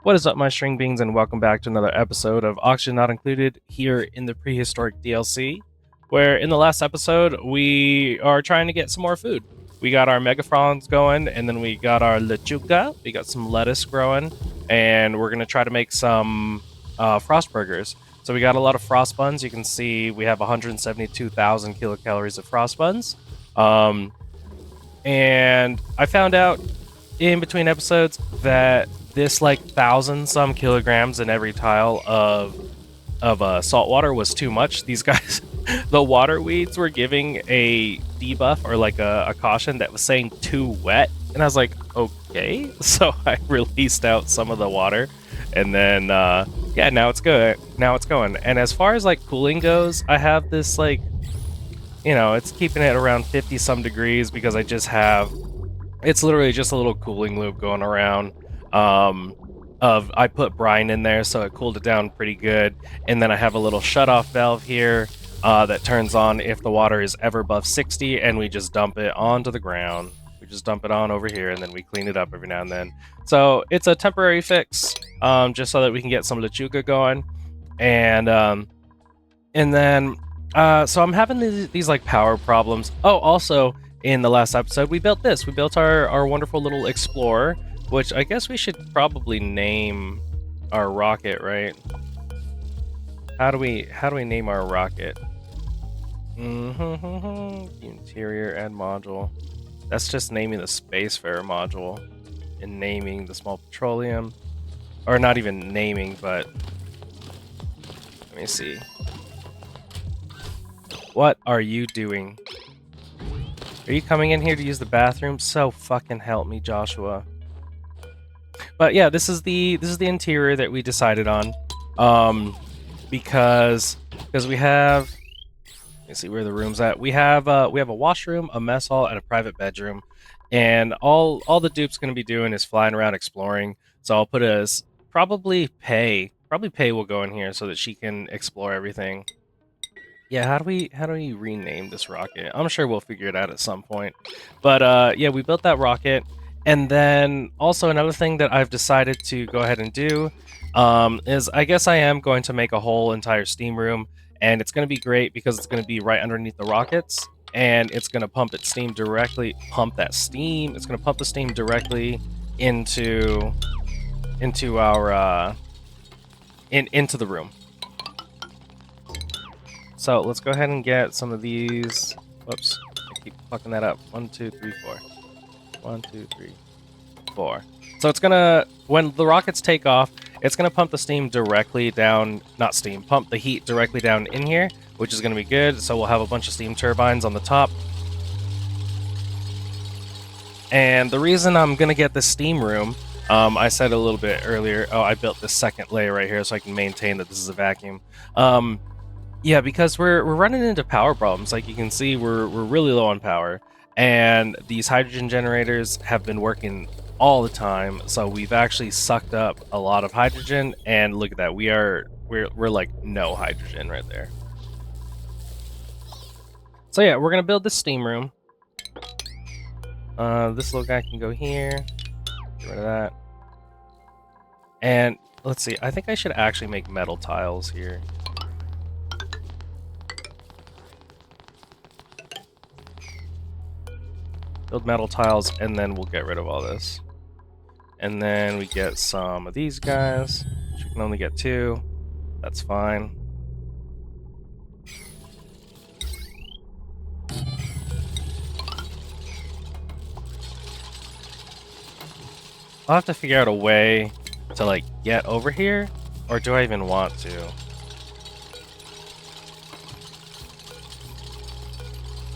What is up, my string beans, and welcome back to another episode of Oxygen Not Included here in the Prehistoric DLC, where in the last episode we are trying to get some more food. We got our megafrons going, and then we got our lechuga, we got some lettuce growing, and we're going to try to make some frost burgers. So we got a lot of frost buns. You can see we have 172,000 kilocalories of frost buns. And I found out in between episodes that this like 1,000 some kilograms in every tile of salt water was too much. These guys, the water weeds were giving a debuff or like a caution that was saying too wet, and I was like, okay. So I released out some of the water, and then yeah, now it's good. Now it's going. And as far as like cooling goes, I have this like, you know, it's keeping it around 50 some degrees because I just have, it's literally just a little cooling loop going around. I put brine in there, so it cooled it down pretty good. And then I have a little shutoff valve here that turns on if the water is ever above 60, and we just dump it onto the ground. We just dump it on over here, and then we clean it up every now and then. So it's a temporary fix, just so that we can get some lechuga going. And then so I'm having these like power problems. Oh, also in the last episode we built this. We built our wonderful little explorer, which I guess we should probably name our rocket, right? How do we name our rocket? Interior and module. That's just naming the spacefarer module and naming the small petroleum, or not even naming, but let me see. What are you doing? Are you coming in here to use the bathroom? So fucking help me, Joshua. But yeah, this is the interior that we decided on, because we have. Let me see where the room's at. We have a washroom, a mess hall, and a private bedroom, and all the dupe's going to be doing is flying around exploring. So I'll put probably Pay will go in here so that she can explore everything. Yeah, how do we rename this rocket? I'm sure we'll figure it out at some point. But yeah, we built that rocket. And then also another thing that I've decided to go ahead and do is I guess I am going to make a whole entire steam room, and it's going to be great because it's going to be right underneath the rockets, and it's going to pump that steam directly. It's going to pump the steam directly into our into the room. So let's go ahead and get some of these. Whoops, I keep fucking that up. 1, 2, 3, 4. 1, 2, 3, 4. So it's gonna, when the rockets take off, it's gonna pump the steam directly down, not steam, pump the heat directly down in here, which is gonna be good. So we'll have a bunch of steam turbines on the top. And the reason I'm gonna get this steam room, I said a little bit earlier, oh, I built this second layer right here so I can maintain that this is a vacuum. Yeah, because we're running into power problems. Like you can see, we're really low on power, and these hydrogen generators have been working all the time. So we've actually sucked up a lot of hydrogen, and look at that, we're like no hydrogen right there. So yeah, we're gonna build this steam room. This little guy can go here. Get rid of that. And let's see. I think I should actually make metal tiles here. Build metal tiles, and then we'll get rid of all this. And then we get some of these guys, which we can only get 2. That's fine. I'll have to figure out a way to like get over here, or do I even want to?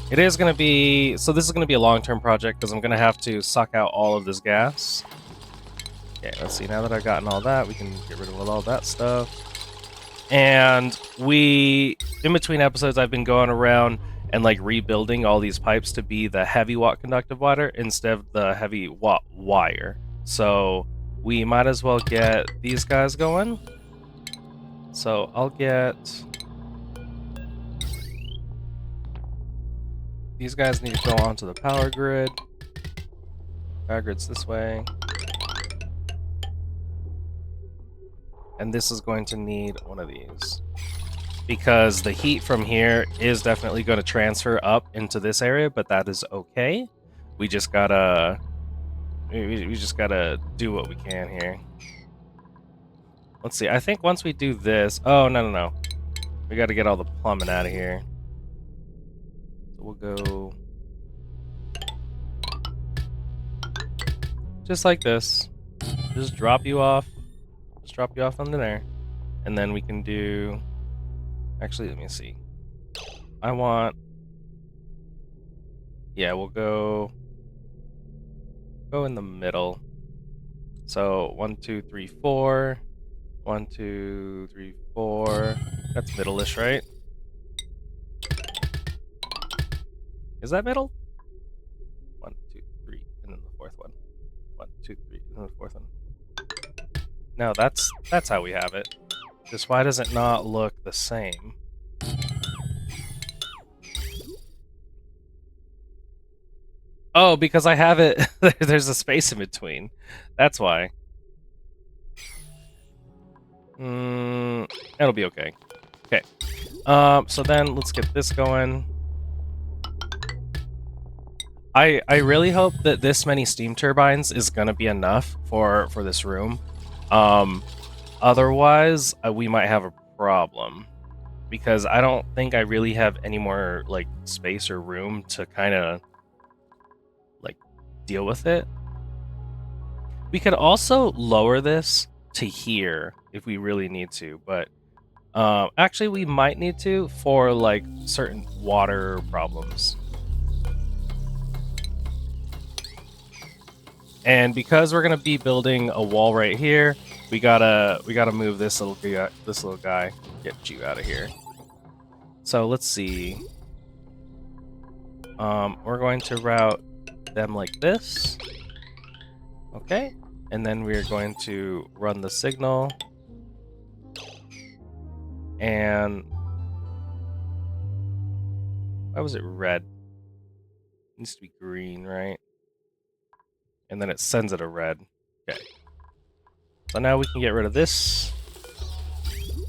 It is going to be, so this is going to be a long-term project because I'm going to have to suck out all of this gas. Okay, let's see, now that I've gotten all that, we can get rid of all that stuff. And in between episodes, I've been going around and like rebuilding all these pipes to be the heavy watt conductive water instead of the heavy watt wire. So we might as well get these guys going. So I'll get... These guys need to go onto the power grid. Power grid's this way. And this is going to need one of these. Because the heat from here is definitely going to transfer up into this area, but that is okay. We just gotta... We just gotta do what we can here. Let's see, I think once we do this... Oh, no. We gotta get all the plumbing out of here. So we'll go... just like this. Just drop you off. Just drop you off under there. And then we can do... Actually, let me see. I want... Yeah, we'll go in the middle. So 1, 2, 3, 4. 1, 2, 3, 4. That's middle-ish, right? Is that middle? 1, 2, 3, and then the fourth one. 1, 2, 3, and then the fourth one. No, that's how we have it. Just why does it not look the same? Oh, because I have it. There's a space in between. That's why. It'll be okay. Okay. So then let's get this going. I really hope that this many steam turbines is gonna be enough for this room. Otherwise, we might have a problem. Because I don't think I really have any more like space or room to kind of like deal with it. We could also lower this to here if we really need to, but actually we might need to for like certain water problems. And because we're gonna be building a wall right here, we gotta move this little guy. Get you out of here. So let's see. We're going to route them like this. Okay. And then we're going to run the signal. And why was it red? It needs to be green, right? And then it sends it a red. Okay. So now we can get rid of this.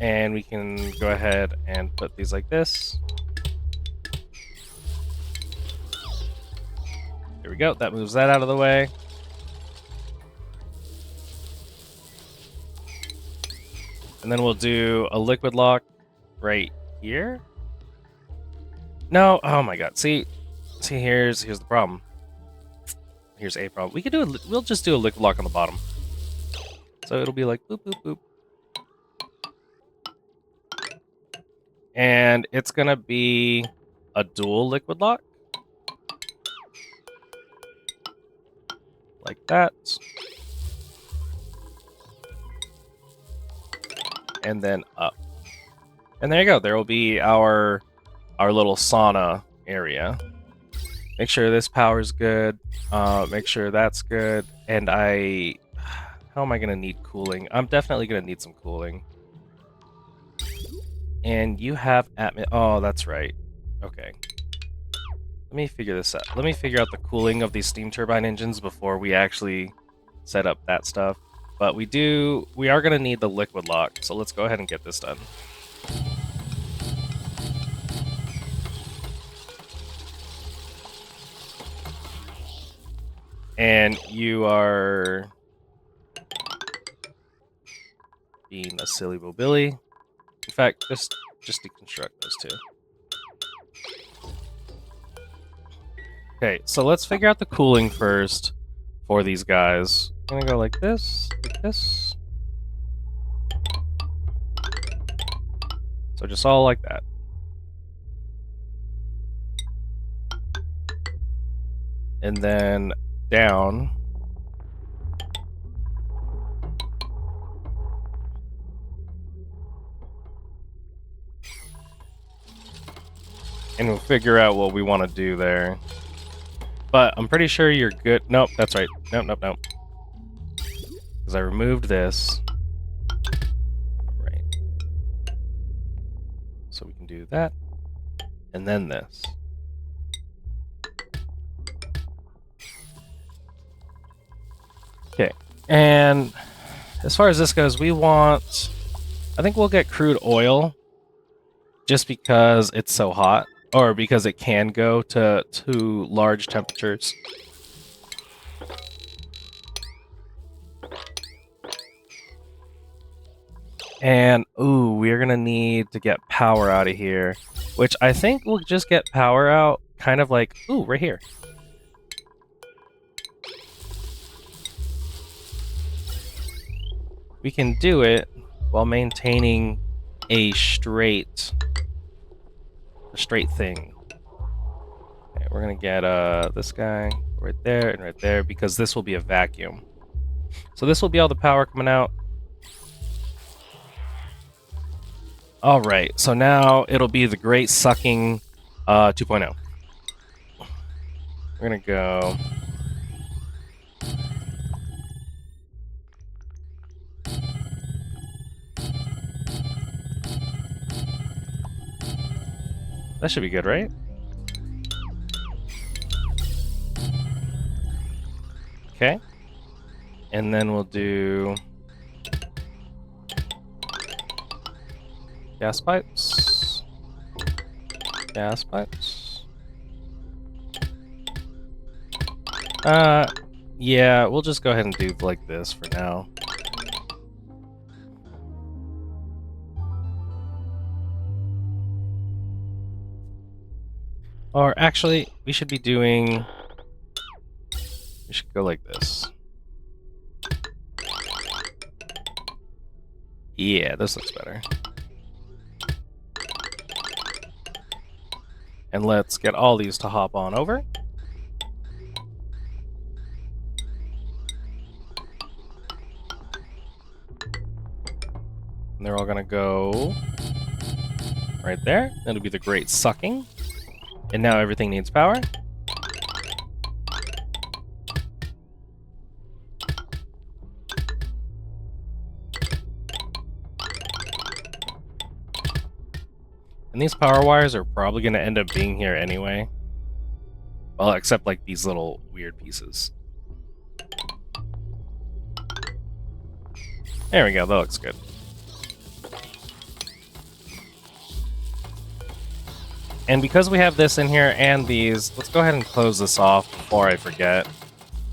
And we can go ahead and put these like this. There we go. That moves that out of the way. And then we'll do a liquid lock right here. No, oh my god. See, here's the problem. Here's a problem. We could do we'll just do a liquid lock on the bottom. So it'll be like boop boop boop. And it's gonna be a dual liquid lock. Like that. And then up. And there you go. There will be our little sauna area. Make sure this power's good. Make sure that's good. And how am I gonna need cooling? I'm definitely gonna need some cooling. And you have oh, that's right. Okay. Let me figure this out. Let me figure out the cooling of these steam turbine engines before we actually set up that stuff. But we are gonna need the liquid lock, so let's go ahead and get this done. And you are being a silly Billy. In fact, just deconstruct those two. Okay, so let's figure out the cooling first for these guys. I'm gonna go like this, like this. So just all like that. And then down. And we'll figure out what we want to do there. But I'm pretty sure you're good. Nope, that's right. Nope. Because I removed this. Right. So we can do that. And then this. Okay. And as far as this goes, we want I think we'll get crude oil just because it's so hot, or because it can go to large temperatures. And, ooh, we're gonna need to get power out of here, which I think we'll just get power out kind of like, ooh, right here. We can do it while maintaining a straight thing. Okay, we're gonna get this guy right there and right there, because this will be a vacuum. So this will be all the power coming out. All right, so now it'll be the great sucking 2.0. We're gonna go. That should be good, right? Okay. And then we'll do gas pipes. Gas pipes. Yeah, we'll just go ahead and do like this for now. Or actually, we should be doing... We should go like this. Yeah, this looks better. And let's get all these to hop on over. And they're all gonna go right there. That'll be the great sucking. And now everything needs power. And these power wires are probably going to end up being here anyway. Well, except like these little weird pieces. There we go, that looks good. And because we have this in here and these, let's go ahead and close this off before I forget.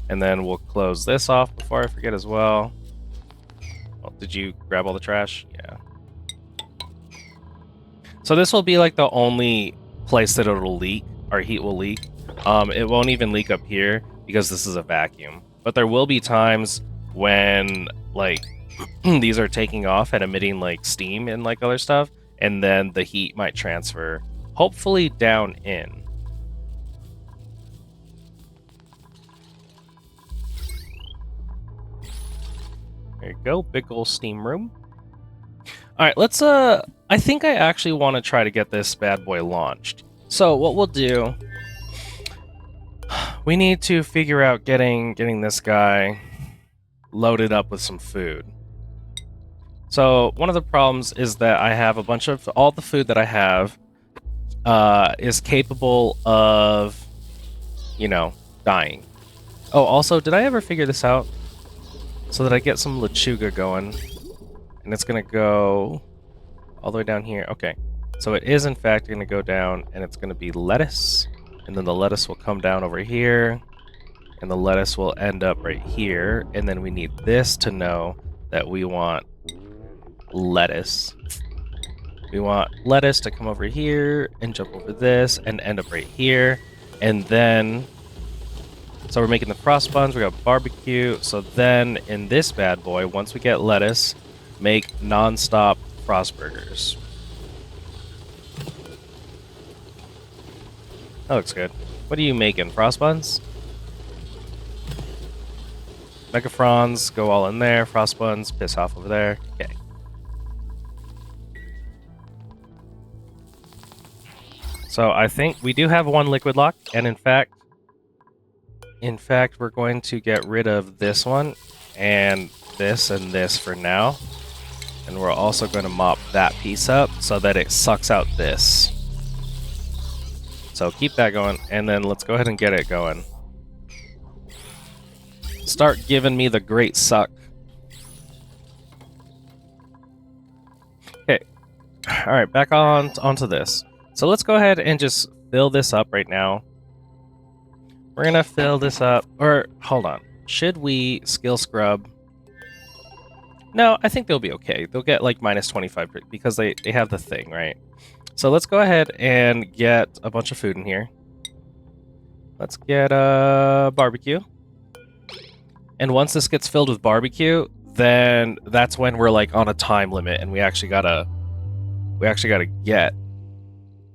And then we'll close this off before I forget as well. Oh, did you grab all the trash? Yeah. So this will be like the only place that it'll leak, our heat will leak. It won't even leak up here because this is a vacuum. But there will be times when like these are taking off and emitting like steam and like other stuff, and then the heat might transfer, hopefully down in. There you go, big old steam room. All right, let's I think I actually want to try to get this bad boy launched. So what we'll do, we need to figure out getting this guy loaded up with some food. So one of the problems is that I have a bunch of, all the food that I have is capable of, you know, dying. Oh, also, did I ever figure this out? So that I get some lechuga going. And it's going to go all the way down here. Okay. So it is, in fact, going to go down, and it's going to be lettuce. And then the lettuce will come down over here. And the lettuce will end up right here. And then we need this to know that we want lettuce. We want lettuce to come over here and jump over this and end up right here. And then... So we're making the frost buns, we got barbecue. So then in this bad boy, once we get lettuce, make non-stop frost burgers. That looks good. What are you making? Frost buns? Megafrons, go all in there. Frost buns, piss off over there. Okay. So I think we do have one liquid lock, and in fact, we're going to get rid of this one and this for now. And we're also going to mop that piece up so that it sucks out this. So keep that going, and then let's go ahead and get it going. Start giving me the great suck. Okay. All right, back onto this. So let's go ahead and just fill this up right now. We're gonna fill this up, or hold on. Should we skill scrub? No, I think they'll be okay. They'll get like minus 25 because they have the thing, right? So let's go ahead and get a bunch of food in here. Let's get a barbecue. And once this gets filled with barbecue, then that's when we're like on a time limit and we actually gotta get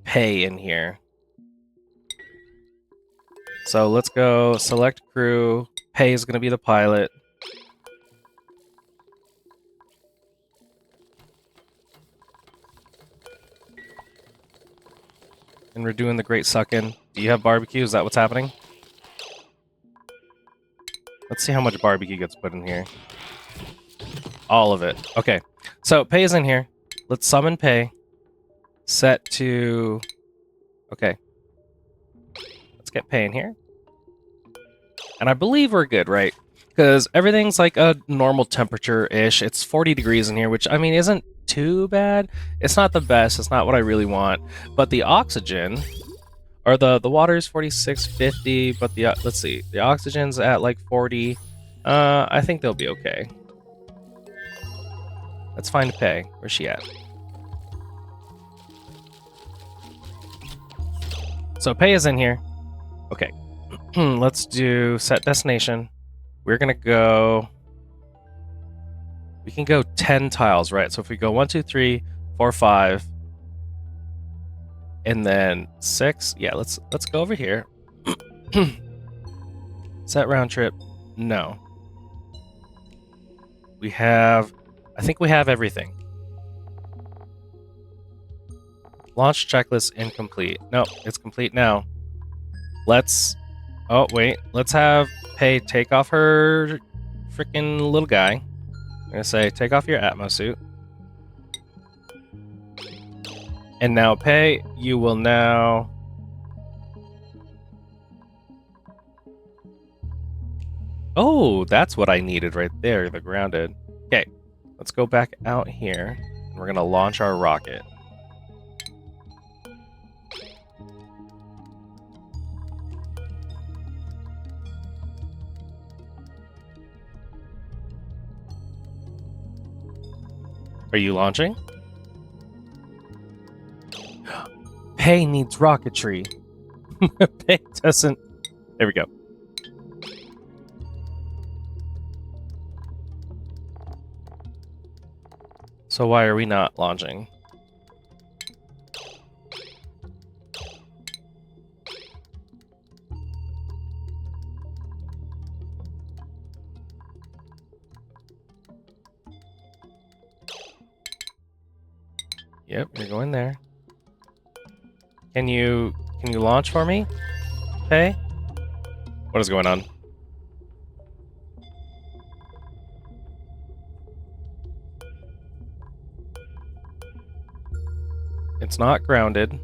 pay in here. So let's go select crew. Pay is gonna be the pilot. And we're doing the great sucking. Do you have barbecue? Is that what's happening? Let's see how much barbecue gets put in here. All of it. Okay. So pay is in here. Let's summon pay. Set to... Okay. Let's get pay in here. And I believe we're good, right? Because everything's like a normal temperature-ish. It's 40 degrees in here, which, I mean, isn't too bad. It's not the best. It's not what I really want. But the oxygen... Or the water is 46.50, but the let's see, the oxygen's at like 40. I think they'll be okay. Let's find pay. Where's she at? So pay is in here. Okay. Let's do set destination. We're gonna go. We can go 10 tiles, right? So if we go 1, 2, 3, 4, 5. And then 6. Yeah, let's go over here. Set round trip. No. I think we have everything. Launch checklist incomplete. Nope, it's complete now. Oh, wait. Let's have Pay take off her freaking little guy. I'm gonna say, take off your Atmos suit. And now, Pay, you will now... Oh, that's what I needed right there, the grounded. Okay, let's go back out here. We're going to launch our rocket. Are you launching? Pay needs rocketry. Pay doesn't. There we go. So why are we not launching? Yep, you're going there. Can you launch for me? Pay? What is going on? It's not grounded.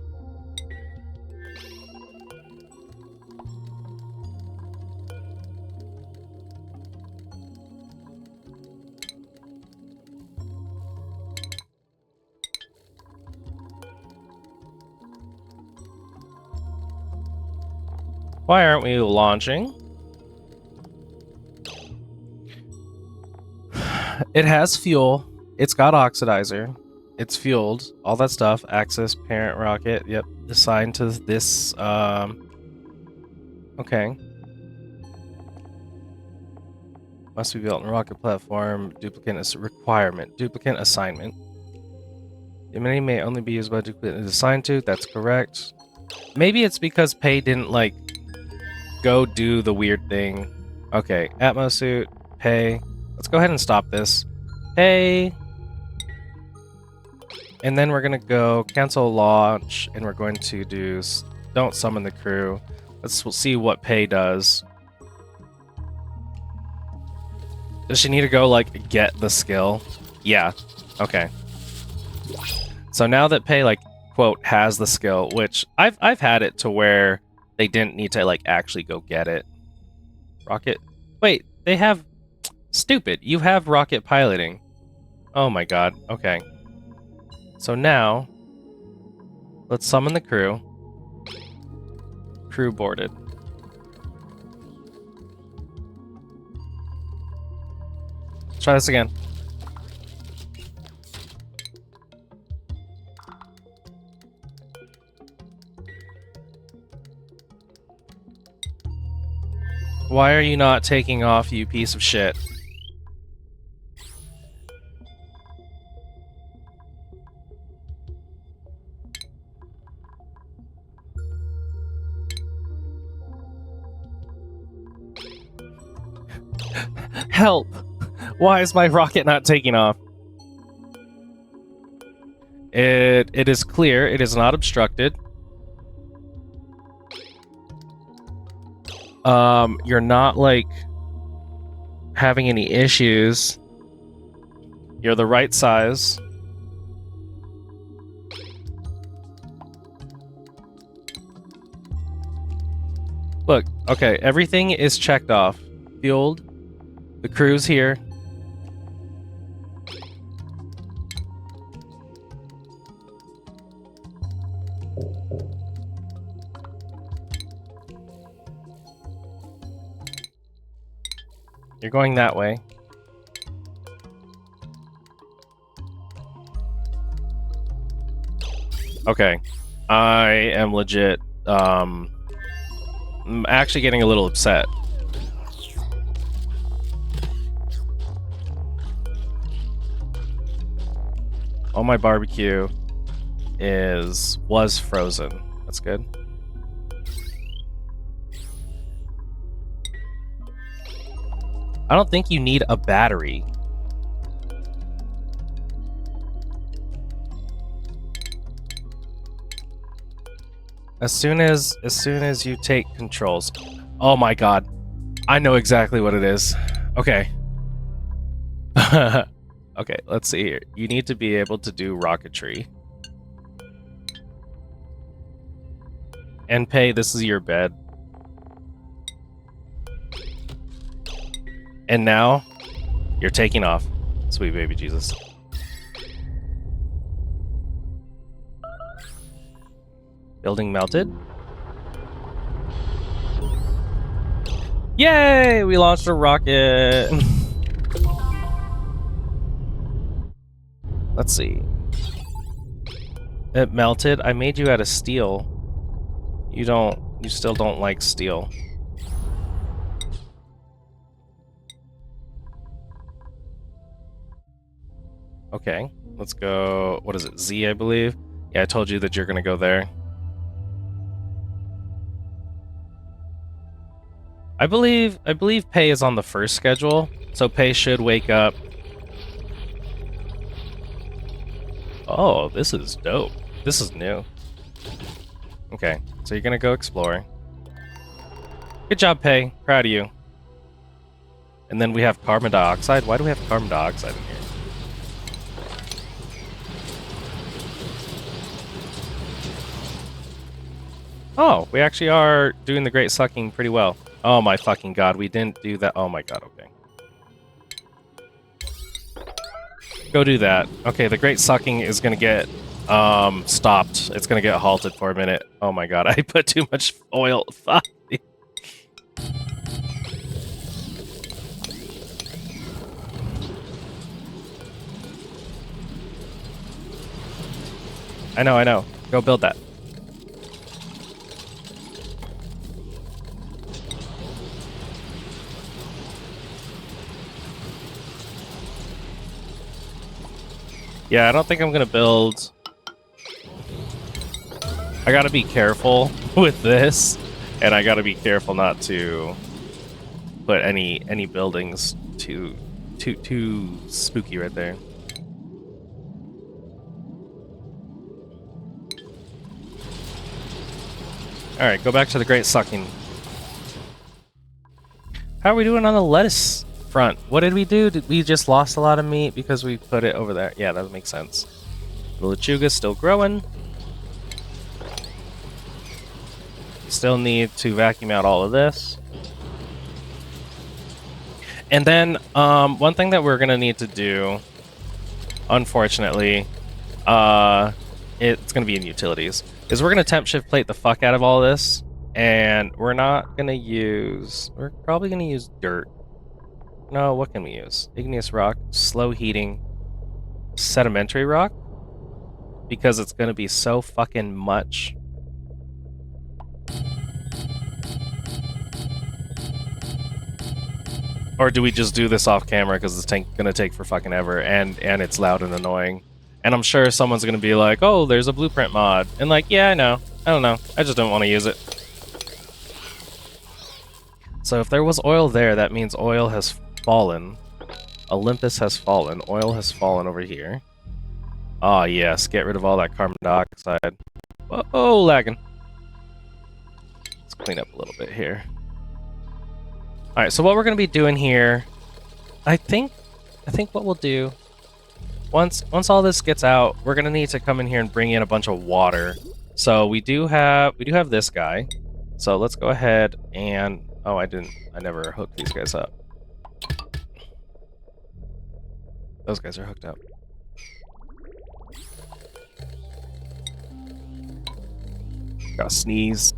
Why aren't we launching? It has fuel. It's got oxidizer. It's fueled. All that stuff. Access parent rocket. Yep. Assigned to this. Okay. Must be built on rocket platform. Duplicate is requirement. Duplicate assignment. The amenity may only be used by duplicate assigned to. That's correct. Maybe it's because Pay didn't like go do the weird thing. Okay, Atmos suit, Pay. Let's go ahead and stop this. Pay. And then we're gonna go cancel launch, and we're going to do don't summon the crew. We'll see what Pay does. Does she need to go like get the skill? Yeah. Okay. So now that Pay like quote has the skill, which I've had it to where they didn't need to like actually go get it. Rocket. Wait, they have stupid. You have rocket piloting. Oh my god. Okay. So now, let's summon the crew. Crew boarded. Let's try this again. Why are you not taking off, you piece of shit? Help! Why is my rocket not taking off? It is clear. It is not obstructed. You're not, like, having any issues. You're the right size. Look, okay, everything is checked off. Fueled. The crew's here. You're going that way. Okay. I am legit, I'm actually getting a little upset. All my barbecue was frozen. That's good. I don't think you need a battery. As soon as you take controls. Oh my god. I know exactly what it is. Okay. Okay, let's see here. You need to be able to do rocketry. And Pay, this is your bed. And now, you're taking off. Sweet baby Jesus. Building melted. Yay! We launched a rocket! Let's see. It melted. I made you out of steel. You still don't like steel. Okay, let's go. What is it? Z, I believe. Yeah, I told you that you're gonna go there. I believe Pay is on the first schedule, so Pay should wake up. Oh, this is dope. This is new. Okay, so you're gonna go explore. Good job, Pay. Proud of you. And then we have carbon dioxide. Why do we have carbon dioxide in here? Oh, we actually are doing the great sucking pretty well. Oh my fucking god, we didn't do that. Oh my god, okay. Go do that. Okay, the great sucking is gonna get stopped. It's gonna get halted for a minute. Oh my god, I put too much oil. Fuck. I know. Go build that. Yeah, I don't think I'm gonna build. I gotta be careful with this, and I gotta be careful not to put any buildings too spooky right there. All right, go back to the great sucking. How are we doing on the lettuce front? What did we do? Did we just lost a lot of meat because we put it over there? Yeah, that makes sense. The lechuga's still growing. Still need to vacuum out all of this. And then, one thing that we're gonna need to do, unfortunately, it's going to be in utilities. Is we're going to temp shift plate the fuck out of all this, and we're not going to use... We're probably going to use dirt. No, what can we use? Igneous rock, slow heating, sedimentary rock, because it's going to be so fucking much. Or do we just do this off camera because it's going to take for fucking ever, and it's loud and annoying? And I'm sure someone's going to be like, oh, there's a blueprint mod. And like, yeah, I know. I don't know. I just don't want to use it. So if there was oil there, that means oil has fallen. Olympus has fallen. Oil has fallen over here. Ah, yes. Get rid of all that carbon dioxide. Oh, lagging. Let's clean up a little bit here. Alright, so what we're going to be doing here, I think what we'll do, once all this gets out, we're going to need to come in here and bring in a bunch of water. So we do have this guy. So let's go ahead and... Oh, I never hooked these guys up. Those guys are hooked up. Gotta sneeze.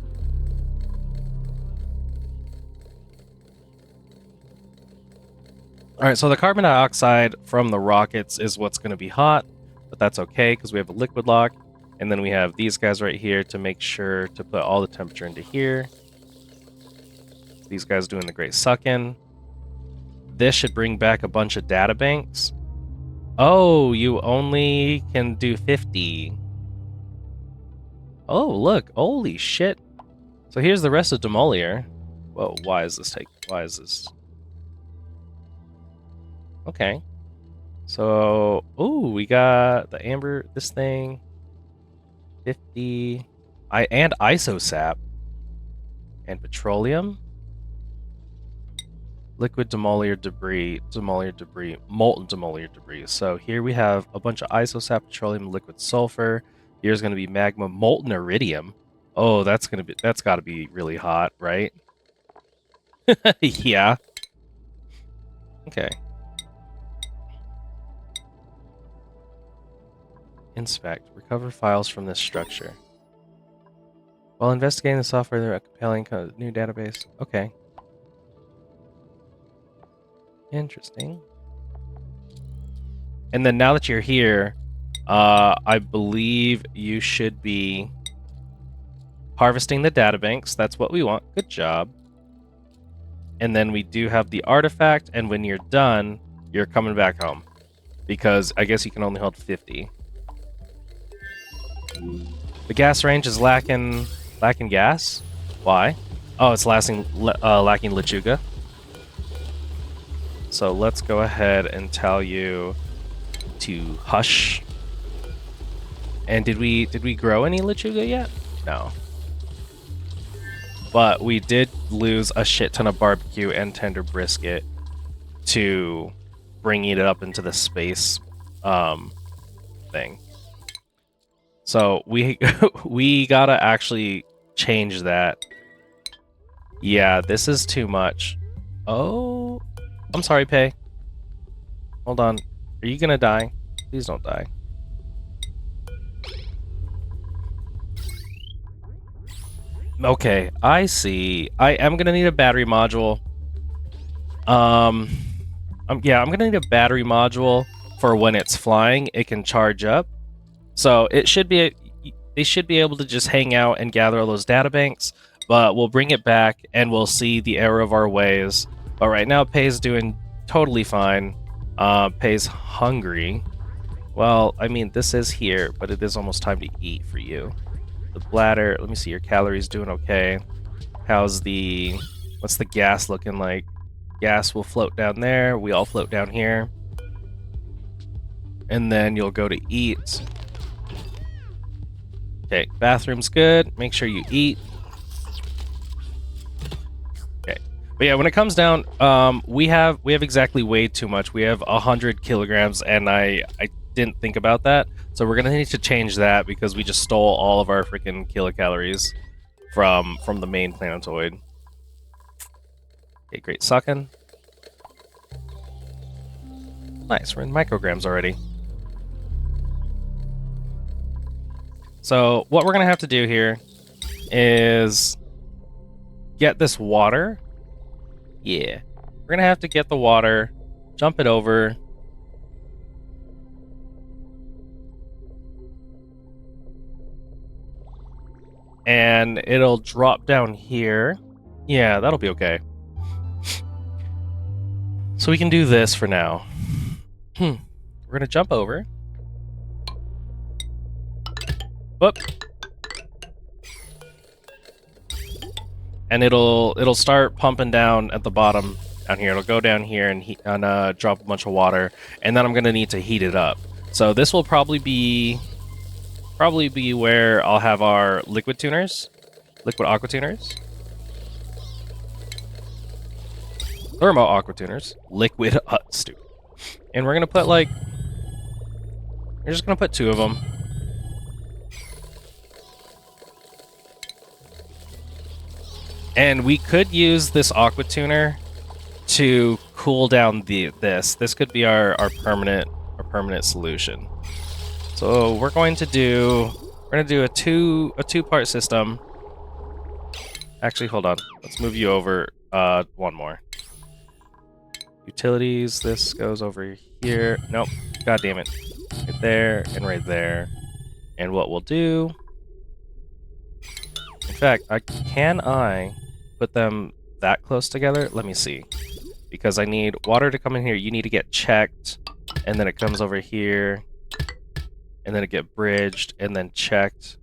Alright, so the carbon dioxide from the rockets is what's going to be hot, but that's okay because we have a liquid lock. And then we have these guys right here to make sure to put all the temperature into here. These guys doing the great suck-in. This should bring back a bunch of data banks. Oh, you only can do 50. Oh, look. Holy shit. So here's the rest of Demolier. Whoa, why is this? Okay. So, ooh, we got the amber, this thing. 50. And isosap. And petroleum. Liquid demolier debris, molten demolier debris. So here we have a bunch of isosap, petroleum, liquid sulfur. Here's going to be magma, molten iridium. Oh, that's got to be really hot, right? Yeah. Okay. Inspect. Recover files from this structure. While investigating the software, there are a compelling new database. Okay. Interesting. And then now that you're here, I believe you should be harvesting the databanks. That's what we want. Good job. And then we do have the artifact, and when you're done, you're coming back home. Because I guess you can only hold 50. The gas range is lacking gas? Why? Oh, it's lacking lechuga. So let's go ahead and tell you to hush. And did we grow any lechuga yet? No. But we did lose a shit ton of barbecue and tender brisket to bringing it up into the space thing. So we gotta actually change that. Yeah, this is too much. Oh, I'm sorry, Pei. Hold on. Are you gonna die? Please don't die. Okay, I see. I am gonna need a battery module. Yeah, I'm gonna need a battery module for when it's flying. It can charge up. So they should be able to just hang out and gather all those data banks. But we'll bring it back and we'll see the error of our ways. But right now, Pei's doing totally fine. Pei's hungry. Well, I mean, this is here, but it is almost time to eat for you. The bladder, let me see, your calories doing okay. What's the gas looking like? Gas will float down there. We all float down here. And then you'll go to eat. Okay, bathroom's good. Make sure you eat. Okay, but yeah, when it comes down, we have exactly way too much. We have 100 kilograms, and I didn't think about that. So we're gonna need to change that because we just stole all of our freaking kilocalories from the main planetoid. Okay, great sucking. Nice, we're in micrograms already. So what we're gonna have to do here is get this water. Yeah. We're gonna have to get the water, jump it over. And it'll drop down here. Yeah, that'll be okay. So we can do this for now. We're gonna jump over. Whoop. And it'll start pumping down at the bottom down here. It'll go down here and drop a bunch of water, and then I'm gonna need to heat it up. So this will probably be where I'll have our liquid aqua tuners, thermo aqua tuners, liquid stupid. And we're gonna put we're just gonna put 2 of them. And we could use this aqua tuner to cool down this. This could be our permanent solution. So we're gonna do a two-part system. Actually, hold on. Let's move you over one more. Utilities, this goes over here. Nope. God damn it. Right there and right there. And what we'll do, in fact, can I put them that close together? Let me see. Because I need water to come in here. You need to get checked, and then it comes over here, and then it get bridged, and then checked.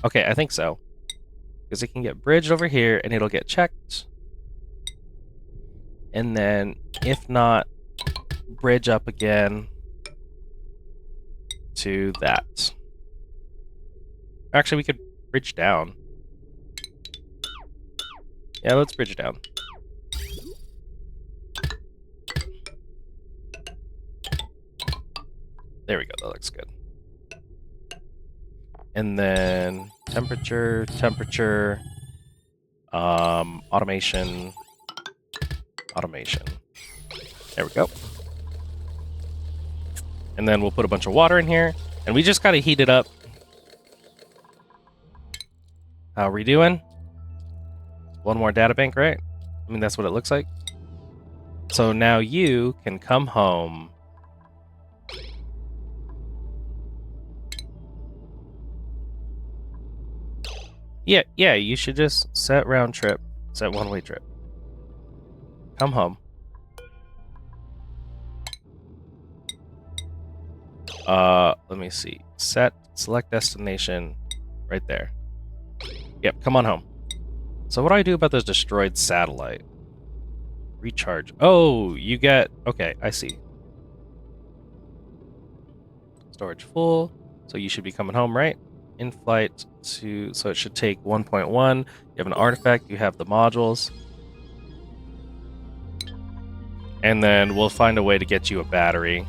Okay, I think so. Because it can get bridged over here, and it'll get checked. And then, if not, bridge up again to that. Actually, we could bridge down. Yeah, let's bridge down. There we go, that looks good. And then temperature, automation. There we go. And then we'll put a bunch of water in here, and we just gotta heat it up. How are we doing? One more data bank, right? I mean, that's what it looks like. So now you can come home. Yeah, you should just set round trip. Set one-way trip. Come home. Let me see. Select destination right there. Yep, come on home. So what do I do about this destroyed satellite? Recharge. Oh, you get... Okay, I see. Storage full. So you should be coming home, right? In flight to... So it should take 1.1. You have an artifact. You have the modules. And then we'll find a way to get you a battery.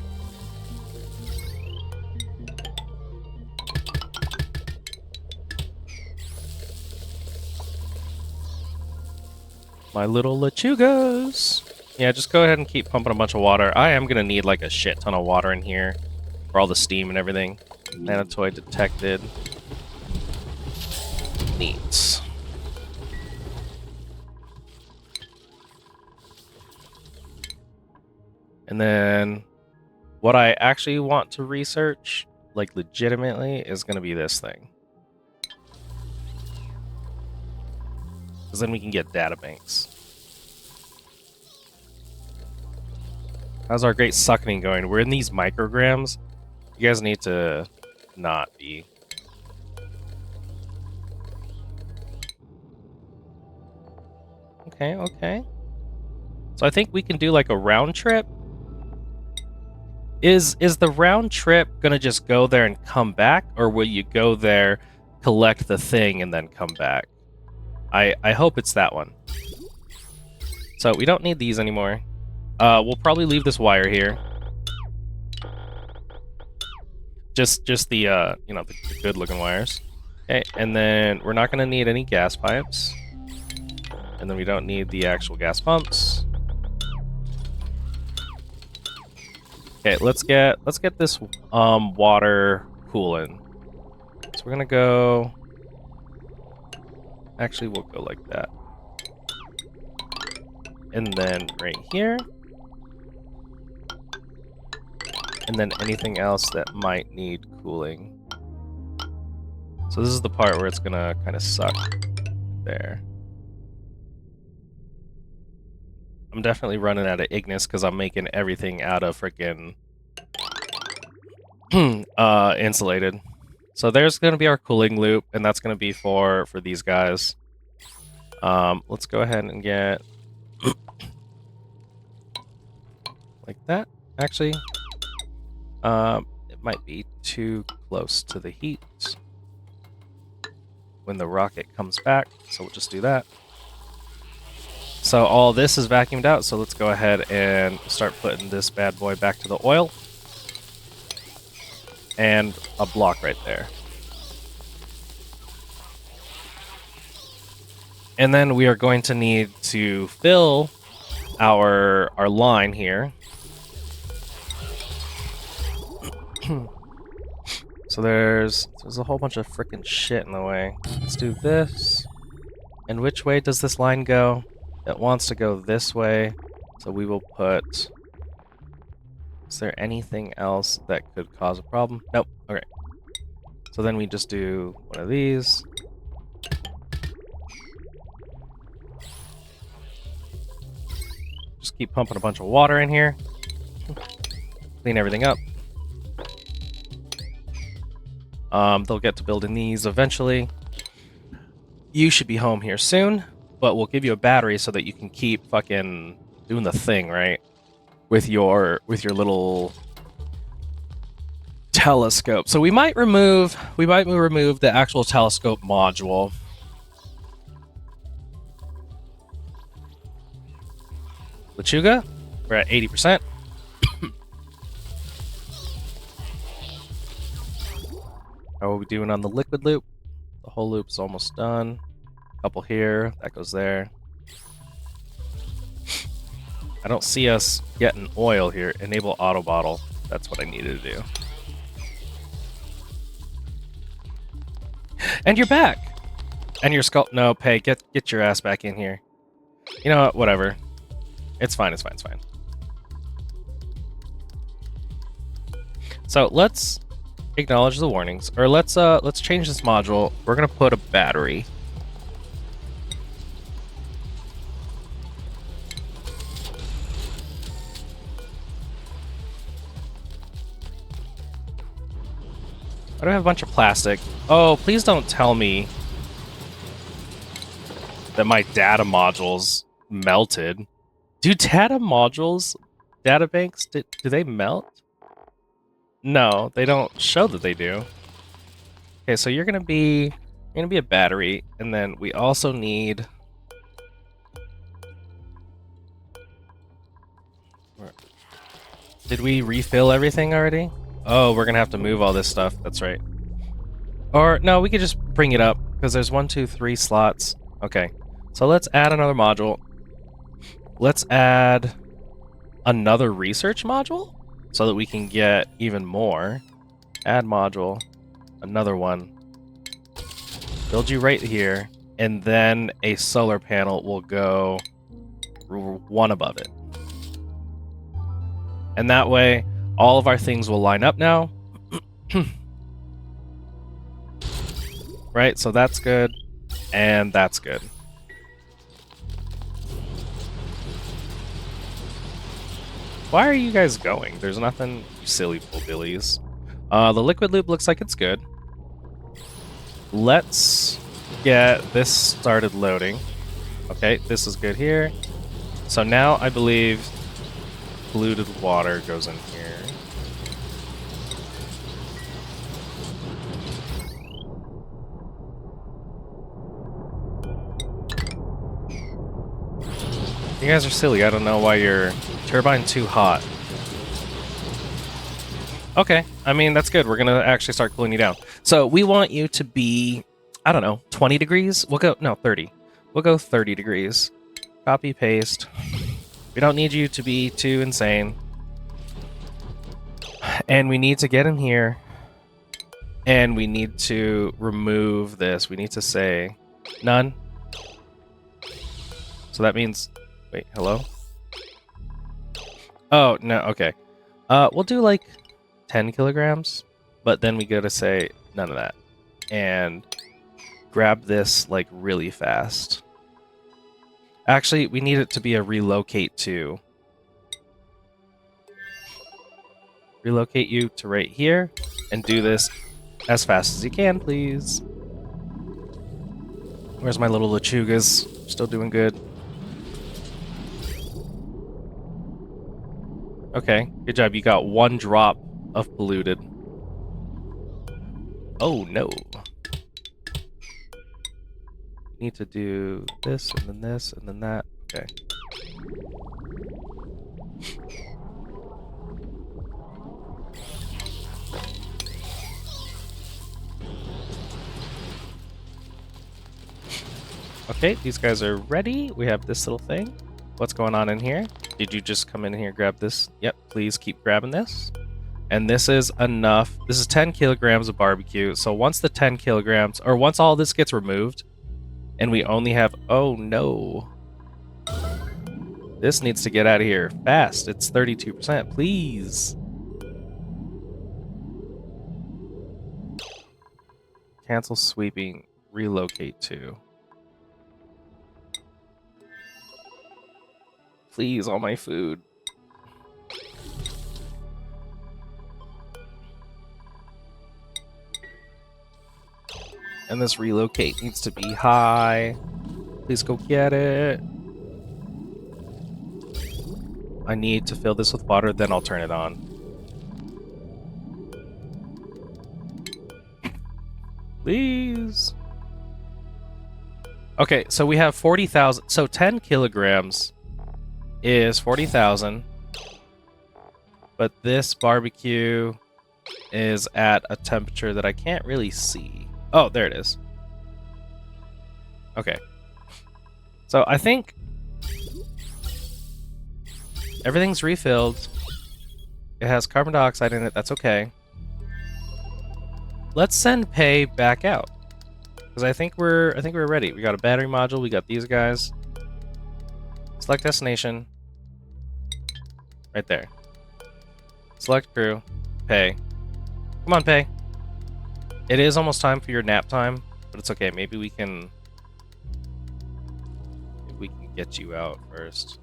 My little lechugas. Yeah, just go ahead and keep pumping a bunch of water. I am going to need like a shit ton of water in here for all the steam and everything. Nanitoid detected. Neat. And then what I actually want to research, like legitimately, is going to be this thing. Because then we can get data banks. How's our great suckening going? We're in these micrograms. You guys need to not be. Okay. So I think we can do like a round trip. Is the round trip gonna just go there and come back, or will you go there, collect the thing, and then come back? I hope it's that one. So we don't need these anymore. We'll probably leave this wire here. Just the you know, the good looking wires. Okay, and then we're not gonna need any gas pipes. And then we don't need the actual gas pumps. Okay, let's get this water cooling. So we're gonna go... Actually, we'll go like that. And then right here. And then anything else that might need cooling. So this is the part where it's gonna kind of suck. There. I'm definitely running out of Ignis because I'm making everything out of freaking insulated. So there's gonna be our cooling loop, and that's gonna be for these guys. Let's go ahead and get like that. Actually, it might be too close to the heat when the rocket comes back, so we'll just do that. So all this is vacuumed out, so let's go ahead and start putting this bad boy back to the oil. And a block right there. And then we are going to need to fill our line here. So there's a whole bunch of freaking shit in the way. Let's do this. And which way does this line go? It wants to go this way, so we will put... Is there anything else that could cause a problem? Nope. Okay. So then we just do one of these. Just keep pumping a bunch of water in here. Clean everything up. They'll get to building these eventually. You should be home here soon, but we'll give you a battery so that you can keep fucking doing the thing, right? With your little telescope. So we might remove the actual telescope module. Lechuga, we're at 80%. How are we doing on the liquid loop? The whole loop's almost done. Couple here, that goes there. I don't see us getting oil here. Enable auto bottle. That's what I needed to do. And you're back. And your skull. No, Pay, get your ass back in here. You know what? Whatever. It's fine. It's fine. It's fine. So let's acknowledge the warnings, or let's change this module. We're gonna put a battery. I don't have a bunch of plastic. Oh, please don't tell me that my data modules melted. Do data modules, data banks, do they melt? No, they don't show that they do. Okay, so you're gonna be a battery, and then we also need... Did we refill everything already? Oh, we're gonna have to move all this stuff. That's right. Or no, we could just bring it up because there's 1, 2, 3 slots. Okay, so let's add another module. Let's add another research module so that we can get even more. Add module, another one. Build you right here, and then a solar panel will go one above it. And that way, all of our things will line up now. Right, so that's good, and that's good. Why are you guys going? There's nothing, you silly bullbillies. The liquid loop looks like it's good. Let's get this started loading. Okay, this is good here. So now I believe polluted water goes in here. You guys are silly. I don't know why your turbine too hot. Okay, I mean, that's good. We're going to actually start cooling you down. So we want you to be, I don't know, 20 degrees? We'll go, no, 30. We'll go 30 degrees. Copy, paste. We don't need you to be too insane. And we need to get in here And we need to remove this. We need to say none. So that means, wait, hello? Oh, no, okay. We'll do like 10 kilograms, but then we go to say none of that. And grab this like really fast. Actually, we need it to be a relocate to. Relocate you to right here and do this as fast as you can, please. Where's my little lechugas? Still doing good. Okay, good job. You got 1 drop of polluted. Oh, no. Need to do this, and then this, and then that. Okay. Okay, these guys are ready. We have this little thing. What's going on in here? Did you just come in here, grab this? Yep, please keep grabbing this. And this is enough. This is 10 kilograms of barbecue. So once the 10 kilograms, or once all this gets removed, and we only have, oh no. This needs to get out of here fast. It's 32%, please. Cancel sweeping, relocate to. Please, all my food. And this relocate needs to be high. Please go get it. I need to fill this with water, then I'll turn it on. Please. Okay, so we have 40,000. So 10 kilograms is 40,000. But this barbecue is at a temperature that I can't really see. Oh, there it is. Okay. So I think everything's refilled. It has carbon dioxide in it. That's okay. Let's send Pei back out, because I think we're ready. We got a battery module. We got these guys. Select destination. Right there. Select crew. Pei. Come on, Pei. It is almost time for your nap time, but it's okay. Maybe we can get you out first.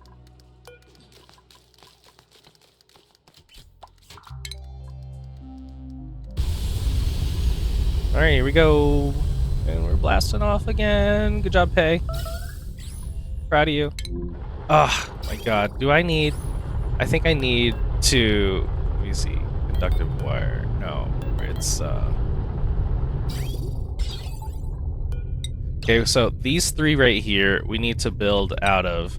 Alright, here we go. And we're blasting off again. Good job, Pei. Proud of you. Oh, my god. I think I need to... Let me see. Conductive wire. No, it's... Okay, so these 3 right here, we need to build out of...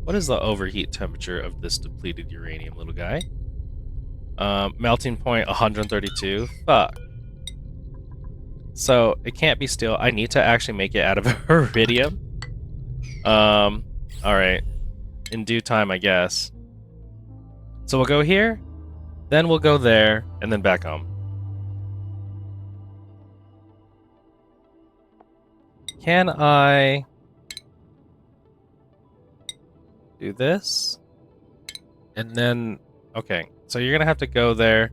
What is the overheat temperature of this depleted uranium, little guy? Melting point 132. Fuck. So it can't be steel. I need to actually make it out of iridium. Alright. In due time, I guess. So we'll go here, then we'll go there, and then back home. Can I do this? And then, okay. So you're gonna have to go there.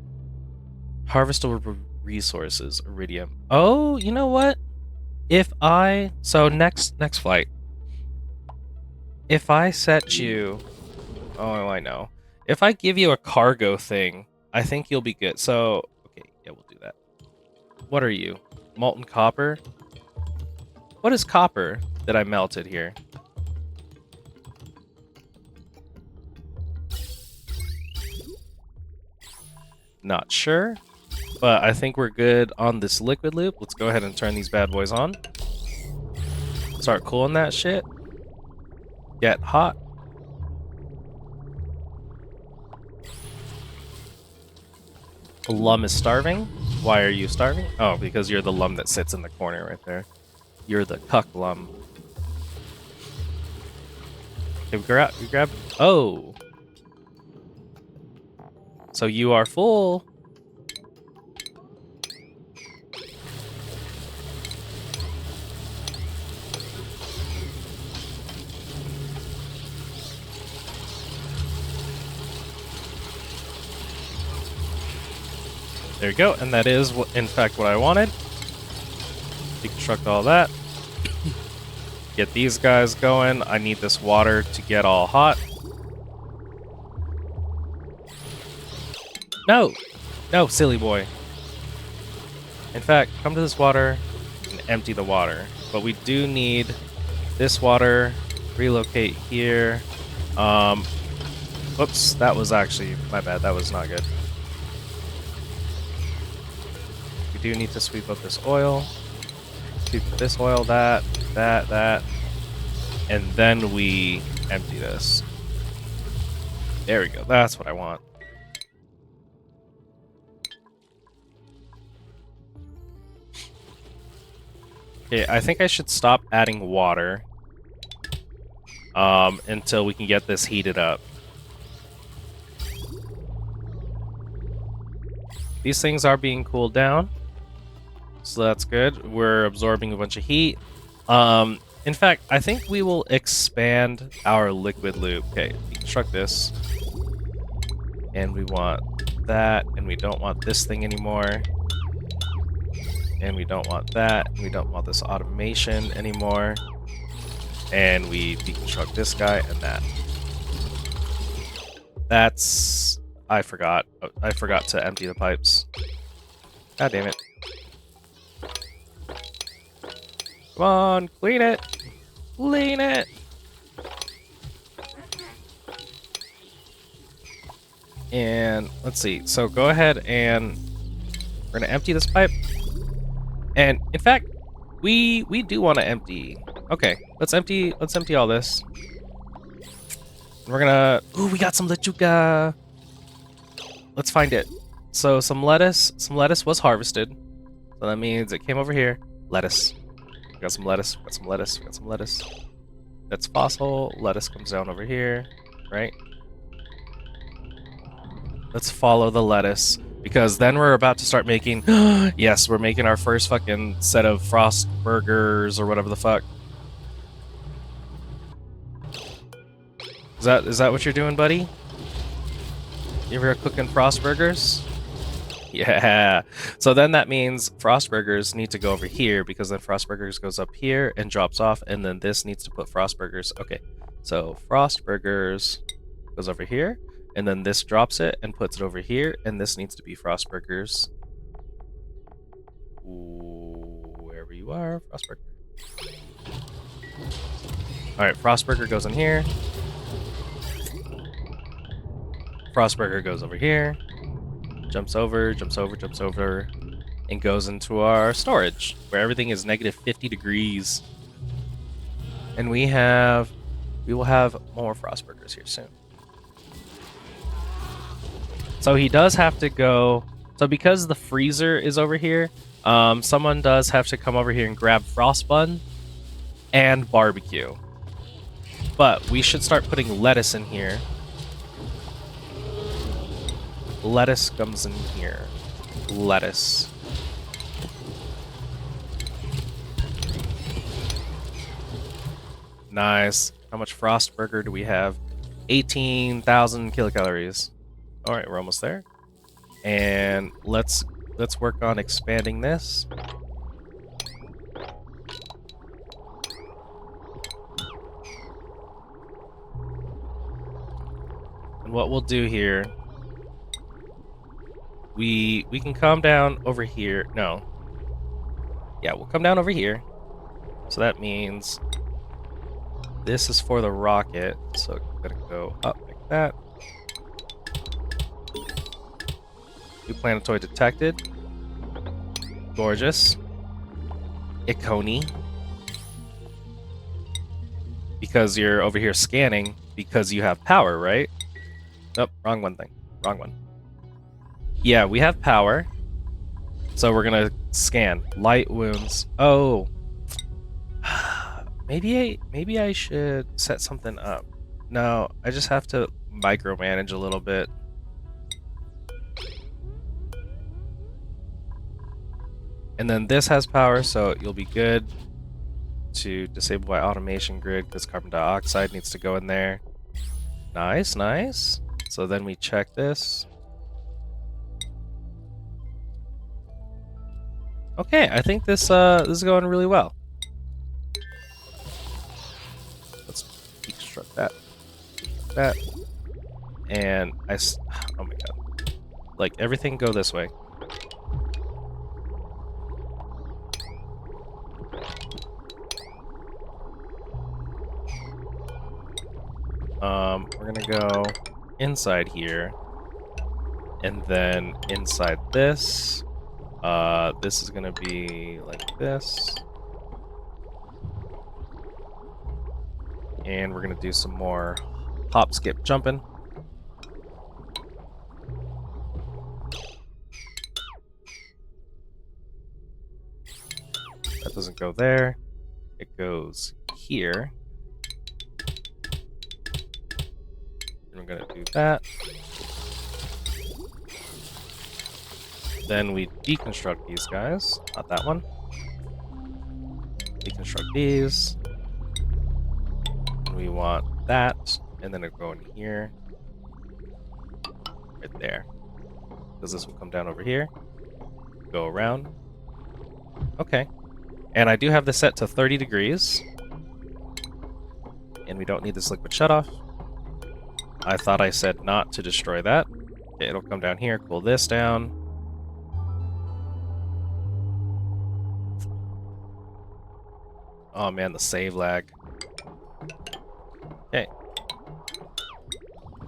Harvestable resources, iridium. Oh, you know what? So next flight. If I set you, oh, I know. If I give you a cargo thing, I think you'll be good. So, okay, yeah, we'll do that. What are you? Molten copper? What is copper that I melted here? Not sure, but I think we're good on this liquid loop. Let's go ahead and turn these bad boys on. Start cooling that shit. Get hot. Lum is starving. Why are you starving? Oh, because you're the lum that sits in the corner right there. You're the cuck lum. Okay, we grab. Oh. So you are full. There you go, and that is, in fact, what I wanted. Deconstruct all that. Get these guys going. I need this water to get all hot. No! No, silly boy. In fact, come to this water and empty the water. But we do need this water. Relocate here. Whoops, that was actually my bad. That was not good. We do need to sweep up this oil. Sweep up this oil, that. And then we empty this. There we go. That's what I want. Okay, I think I should stop adding water until we can get this heated up. These things are being cooled down, so that's good. We're absorbing a bunch of heat. In fact, I think we will expand our liquid loop. Okay, deconstruct this. And we want that, and we don't want this thing anymore. And we don't want that, and we don't want this automation anymore. And we deconstruct this guy and that. That's... I forgot. I forgot to empty the pipes. God damn it. Come on, clean it! Clean it! And let's see. So go ahead and we're gonna empty this pipe. And in fact, we do want to empty. Okay, let's empty all this. We're gonna. Ooh, we got some lechuga. Let's find it. So some lettuce was harvested. So that means it came over here. Lettuce. We got some lettuce. Got some lettuce. Got some lettuce. That's fossil. Lettuce comes down over here, right? Let's follow the lettuce. Because then we're about to start making... yes, we're making our first fucking set of frost burgers or whatever the fuck. Is that what you're doing, buddy? You ever cooking frost burgers? Yeah. So then that means frost burgers need to go over here, because then frost burgers goes up here and drops off, and then this needs to put frost burgers. Okay. So frost burgers goes over here. And then this drops it and puts it over here, and this needs to be frost burgers. Wherever you are, frost burger. Alright, frost burger goes in here. Frost burger goes over here. Jumps over, and goes into our storage, where everything is negative 50 degrees. And we will have more frost burgers here soon. So he does have to go... So because the freezer is over here, someone does have to come over here and grab frost bun and barbecue. But we should start putting lettuce in here. Lettuce comes in here. Lettuce. Nice. How much frost burger do we have? 18,000 kilocalories. All right, we're almost there. And let's work on expanding this. And what we'll do here, we can come down over here. No. Yeah, we'll come down over here. So that means this is for the rocket. So it's gonna go up like that. New planetoid detected. Gorgeous. Iconi. Because you're over here scanning because you have power, right? Nope, wrong one thing. Wrong one. Yeah, we have power. So we're gonna scan. Light wounds. Oh. Maybe I should set something up. No, I just have to micromanage a little bit. And then this has power, so you'll be good to disable by automation grid because carbon dioxide needs to go in there. Nice, nice. So then we check this. Okay, I think this is going really well. Let's deconstruct that. That. And oh my god. Like, everything go this way. We're gonna go inside here. And then inside this. This is gonna be like this. And we're gonna do some more hop, skip, jumping. That doesn't go there. It goes here. And we're gonna do that. Then we deconstruct these guys. Not that one. Deconstruct these. And we want that. And then it'll go in here. Right there. Because this will come down over here. Go around. Okay. And I do have this set to 30 degrees. And we don't need this liquid shutoff. I thought I said not to destroy that. Okay, it'll come down here, cool this down. Oh man, the save lag. Okay.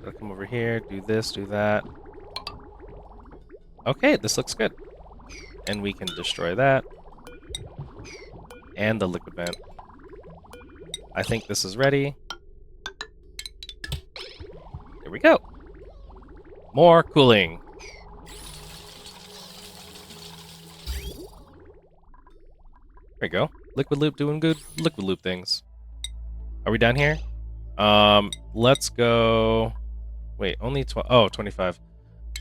It'll come over here, do this, do that. Okay, this looks good. And we can destroy that. And the liquid vent. I think this is ready. Here we go. More cooling. There we go. Liquid loop doing good liquid loop things. Are we down here? Let's go... Wait, only 25.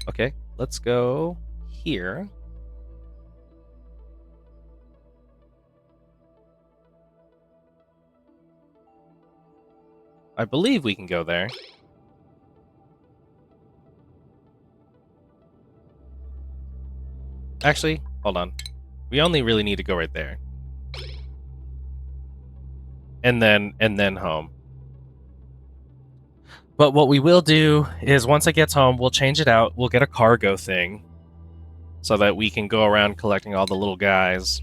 Okay, let's go here. I believe we can go there. Actually, hold on. We only really need to go right there. And then home. But what we will do is once it gets home, we'll change it out. We'll get a cargo thing so that we can go around collecting all the little guys.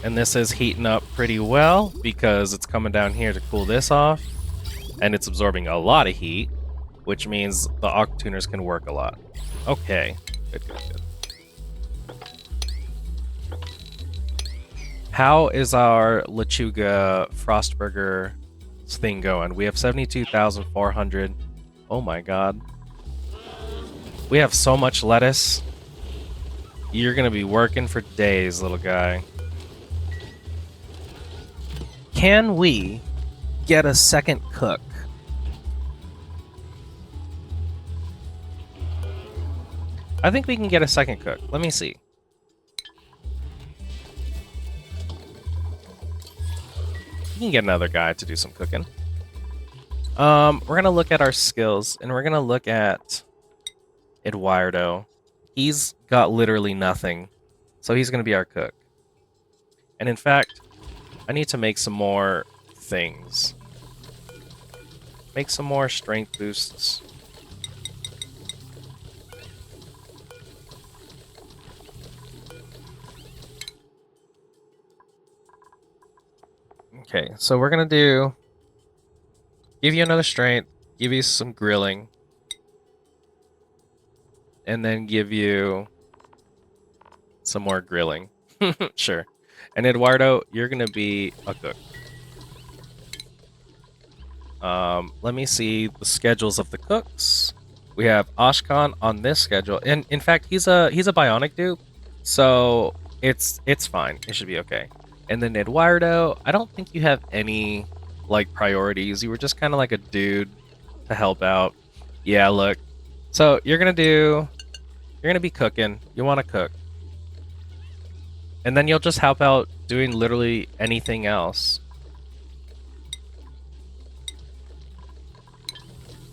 And this is heating up pretty well because it's coming down here to cool this off. And it's absorbing a lot of heat, which means the octuners can work a lot. Okay, good. How is our Lechuga Frostburger thing going? We have 72,400. Oh my god. We have so much lettuce. You're gonna be working for days, little guy. Can we get a second cook? I think we can get a second cook. Let me see. We can get another guy to do some cooking. We're gonna look at our skills, and we're gonna look at Eduardo. He's got literally nothing, so he's gonna be our cook. And in fact, I need to make some more things. Make some more strength boosts. Okay, so we're gonna give you another strength, give you some grilling, and then give you some more grilling. Sure. And Eduardo, you're gonna be a cook. Let me see the schedules of the cooks. We have Ashkan on this schedule, and in fact, he's a bionic dude, so it's fine. It should be okay. And then Eduardo, I don't think you have any like priorities. You were just kind of like a dude to help out. Yeah, look. So you're gonna be cooking. You want to cook, and then you'll just help out doing literally anything else.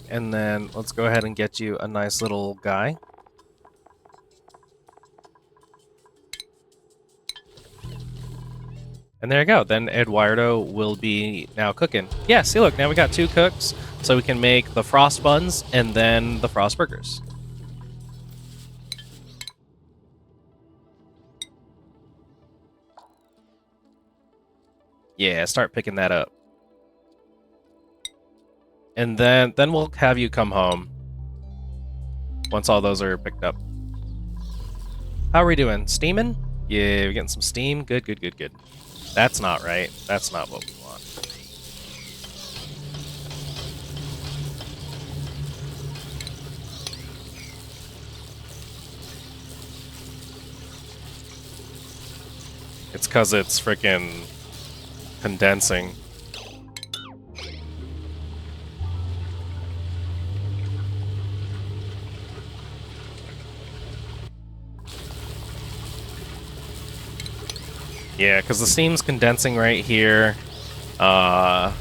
And then let's go ahead and get you a nice little guy. And there you go. Then Eduardo will be now cooking. Yeah, see, look, now we got 2 cooks, so we can make the frost buns and then the frost burgers. Yeah, start picking that up. And then we'll have you come home once all those are picked up. How are we doing? Steaming? Yeah, we're getting some steam. Good, good, good, good. That's not right. That's not what we want. It's because it's freaking condensing. Yeah, because the steam's condensing right here. We're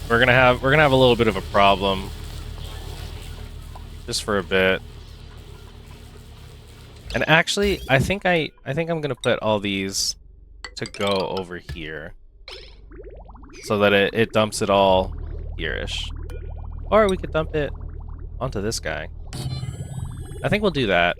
gonna have a little bit of a problem, just for a bit. And actually, I think I'm gonna put all these to go over here, so that it dumps it all here-ish. Or we could dump it onto this guy. I think we'll do that.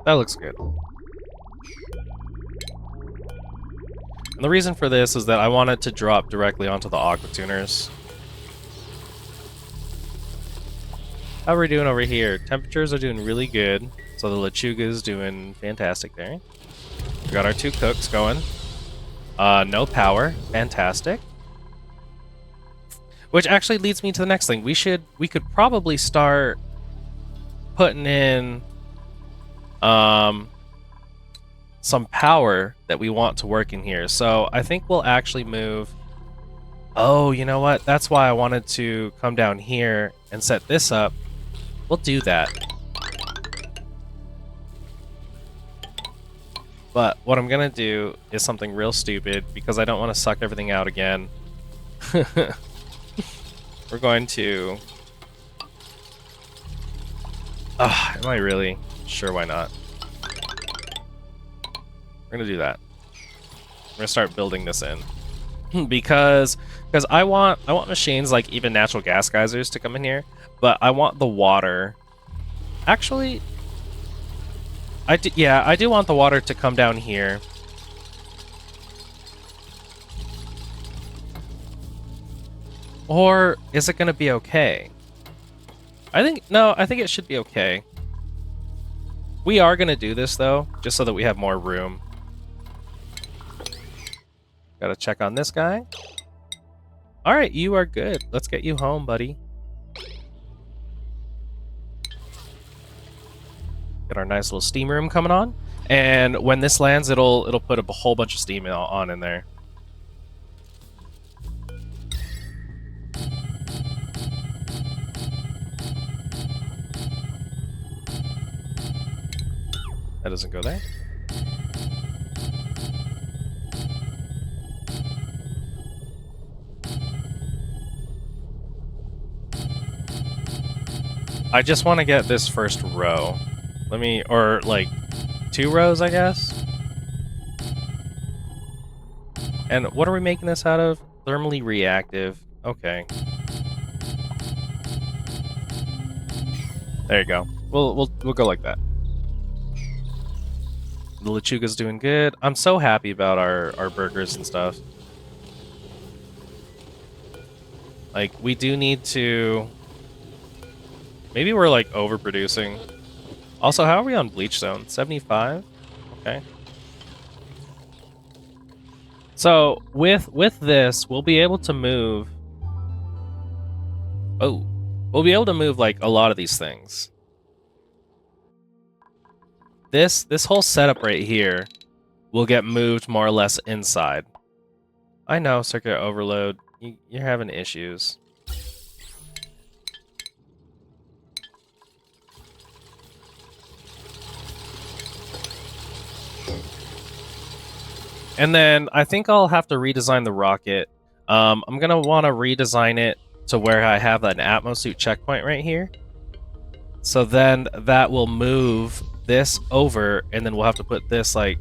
That looks good. And the reason for this is that I want it to drop directly onto the aqua tuners. How are we doing over here? Temperatures are doing really good. So the lechuga is doing fantastic there. We got our 2 cooks going. No power. Fantastic. Which actually leads me to the next thing. We could probably start putting in some power that we want to work in here. So I think we'll actually move... Oh, you know what? That's why I wanted to come down here and set this up. We'll do that. But what I'm gonna do is something real stupid, because I don't want to suck everything out again. We're going to... am I really? Sure, why not? We're gonna do that. I'm gonna start building this in. because I want machines like even natural gas geysers to come in here, but I want the water. Actually, I do want the water to come down here. Or is it gonna be okay? I think it should be okay. We are gonna do this though, just so that we have more room. Gotta check on this guy. Alright, you are good. Let's get you home, buddy. Get our nice little steam room coming on. And when this lands, it'll put a whole bunch of steam on in there. That doesn't go there. I just want to get this first row. Or like 2 rows, I guess. And what are we making this out of? Thermally reactive. Okay. There you go. We'll go like that. The lechuga's doing good. I'm so happy about our burgers and stuff. Like, we do need to... Maybe we're, like, overproducing. Also, how are we on bleach zone? 75? Okay. So, with this, we'll be able to move... Oh. We'll be able to move, like, a lot of these things. This whole setup right here will get moved more or less inside. I know, circuit overload. You're having issues. And then I think I'll have to redesign the rocket. I'm going to want to redesign it to where I have an atmosuit checkpoint right here. So then that will move this over, and then we'll have to put this like...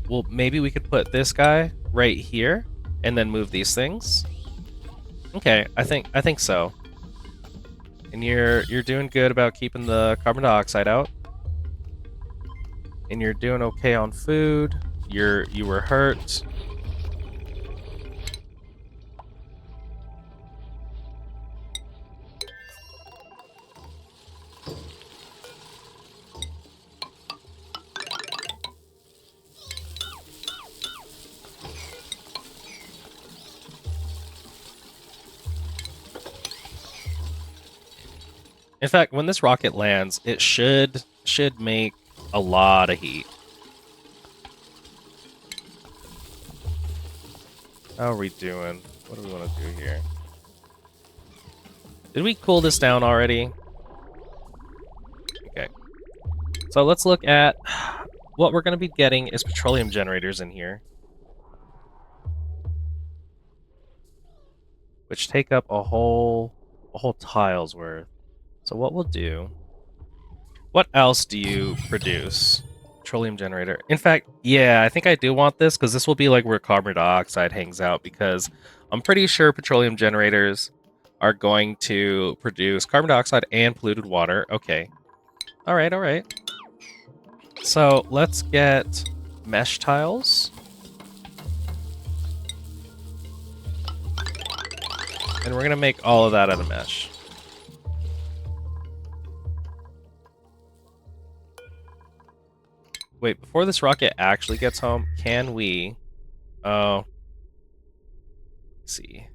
Well, maybe we could put this guy right here, and then move these things. Okay, I think so. And you're doing good about keeping the carbon dioxide out. And you're doing okay on food. You were hurt. In fact, when this rocket lands, it should make a lot of heat. How are we doing? What do we want to do here? Did we cool this down already? Okay. So let's look at what we're going to be getting is petroleum generators in here, which take up a whole tile's worth. So what we'll do... What else do you produce? Petroleum generator. In fact, yeah, I think I do want this, because this will be like where carbon dioxide hangs out, because I'm pretty sure petroleum generators are going to produce carbon dioxide and polluted water. Okay. Alright, alright. So let's get mesh tiles. And we're going to make all of that out of mesh. Wait, before this rocket actually gets home, can we... Oh. Let's see.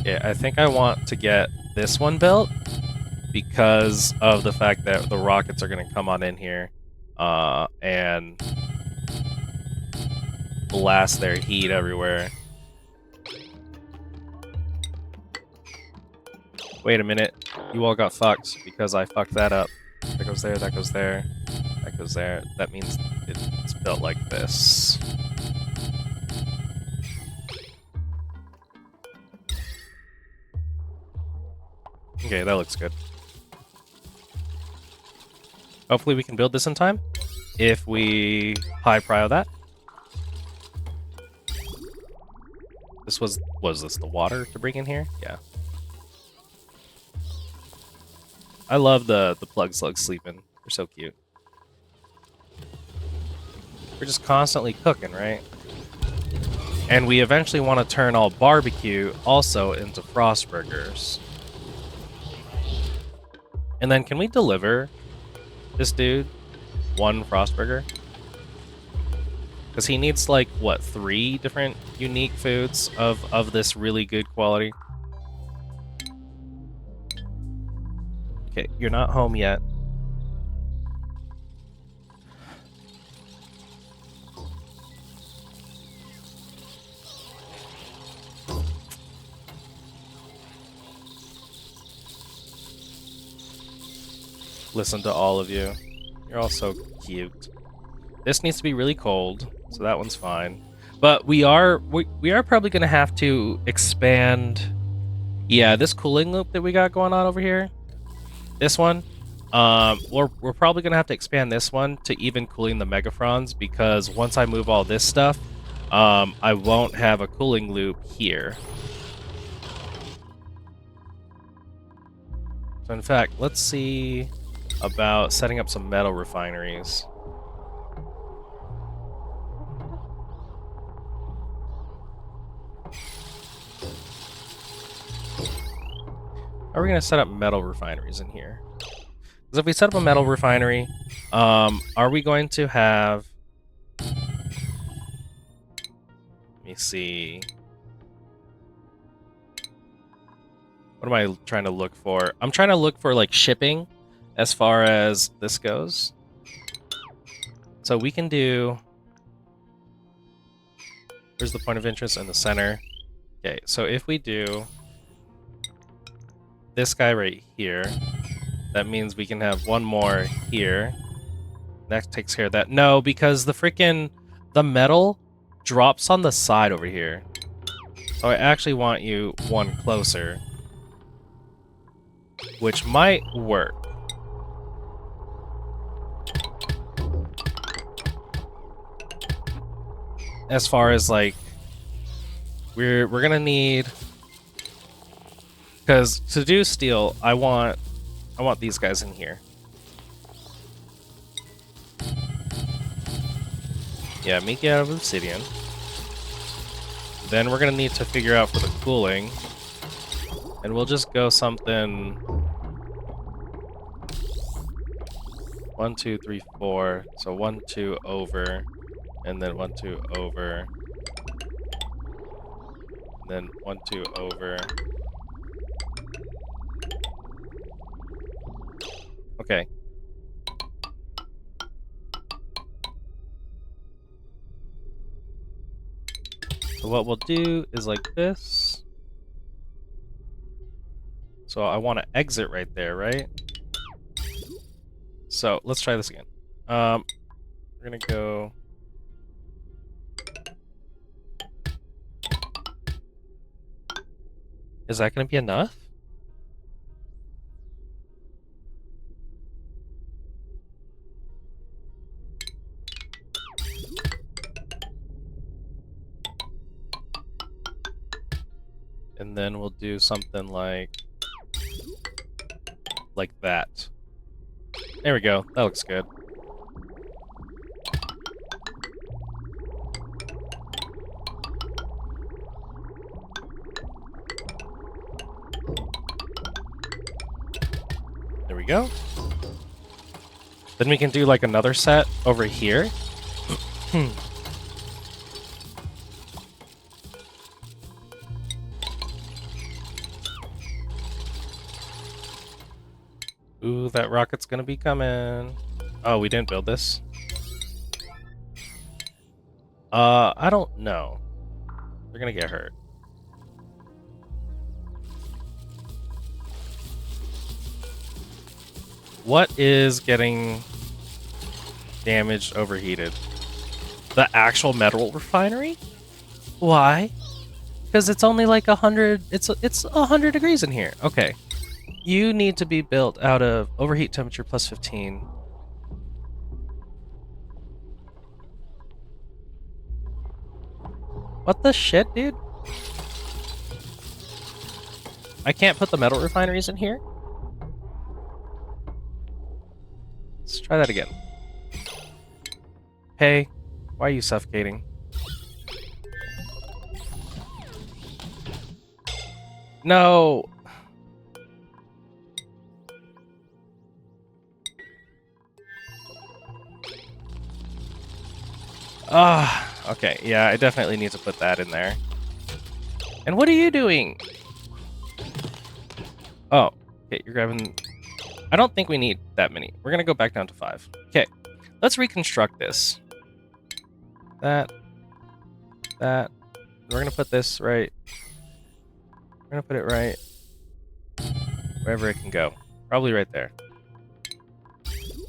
Yeah, I think I want to get this one built because of the fact that the rockets are going to come on in here. And blast their heat everywhere. Wait a minute. You all got fucked because I fucked that up. That goes there, that goes there, that goes there. That means it's built like this. Okay, that looks good. Hopefully we can build this in time. If we high prio that. This was this the water to bring in here? Yeah. I love the plug slugs sleeping. They're so cute. We're just constantly cooking, right? And we eventually want to turn all barbecue also into frost burgers. And then can we deliver this dude one frost burger? Because he needs like, what, 3 different unique foods of this really good quality? Okay, you're not home yet. Listen to all of you. You're all so cute. This needs to be really cold, so that one's fine. But we are probably going to have to expand... Yeah, this cooling loop that we got going on over here. This one. We're probably going to have to expand this one to even cooling the megafrons, because once I move all this stuff, I won't have a cooling loop here. So in fact, let's see about setting up some metal refineries. How are we going to set up metal refineries in here? Because if we set up a metal refinery, are we going to have... Let me see. What am I trying to look for? I'm trying to look for, like, shipping as far as this goes. So we can do... Where's the point of interest? In the center. Okay, so if we do this guy right here, that means we can have one more here. That takes care of that. No, because the metal drops on the side over here. So I actually want you one closer, which might work. As far as like, we're gonna need, because to do steel, I want these guys in here. Yeah, make it out of obsidian. Then we're gonna need to figure out for the cooling, and we'll just go something 1, 2, 3, 4. So 1, 2 over, and then 1, 2 over, and then 1, 2 over. Okay. So what we'll do is like this. So I want to exit right there, right? So let's try this again. We're gonna go. Is that gonna be enough? And then we'll do something like that. There we go. That looks good. There we go. Then we can do like another set over here. Ooh, that rocket's gonna be coming. Oh, we didn't build this. I don't know. They're gonna get hurt. What is getting damaged, overheated? The actual metal refinery? Why? Because it's only like 100. It's 100 degrees in here. Okay. You need to be built out of overheat temperature plus 15. What the shit, dude? I can't put the metal refineries in here? Let's try that again. Hey, why are you suffocating? No! Okay, yeah, I definitely need to put that in there. And what are you doing? Oh, okay, you're grabbing... I don't think we need that many. We're gonna go back down to 5. Okay, let's reconstruct this. That. We're gonna put this right... We're gonna put it right... wherever it can go. Probably right there.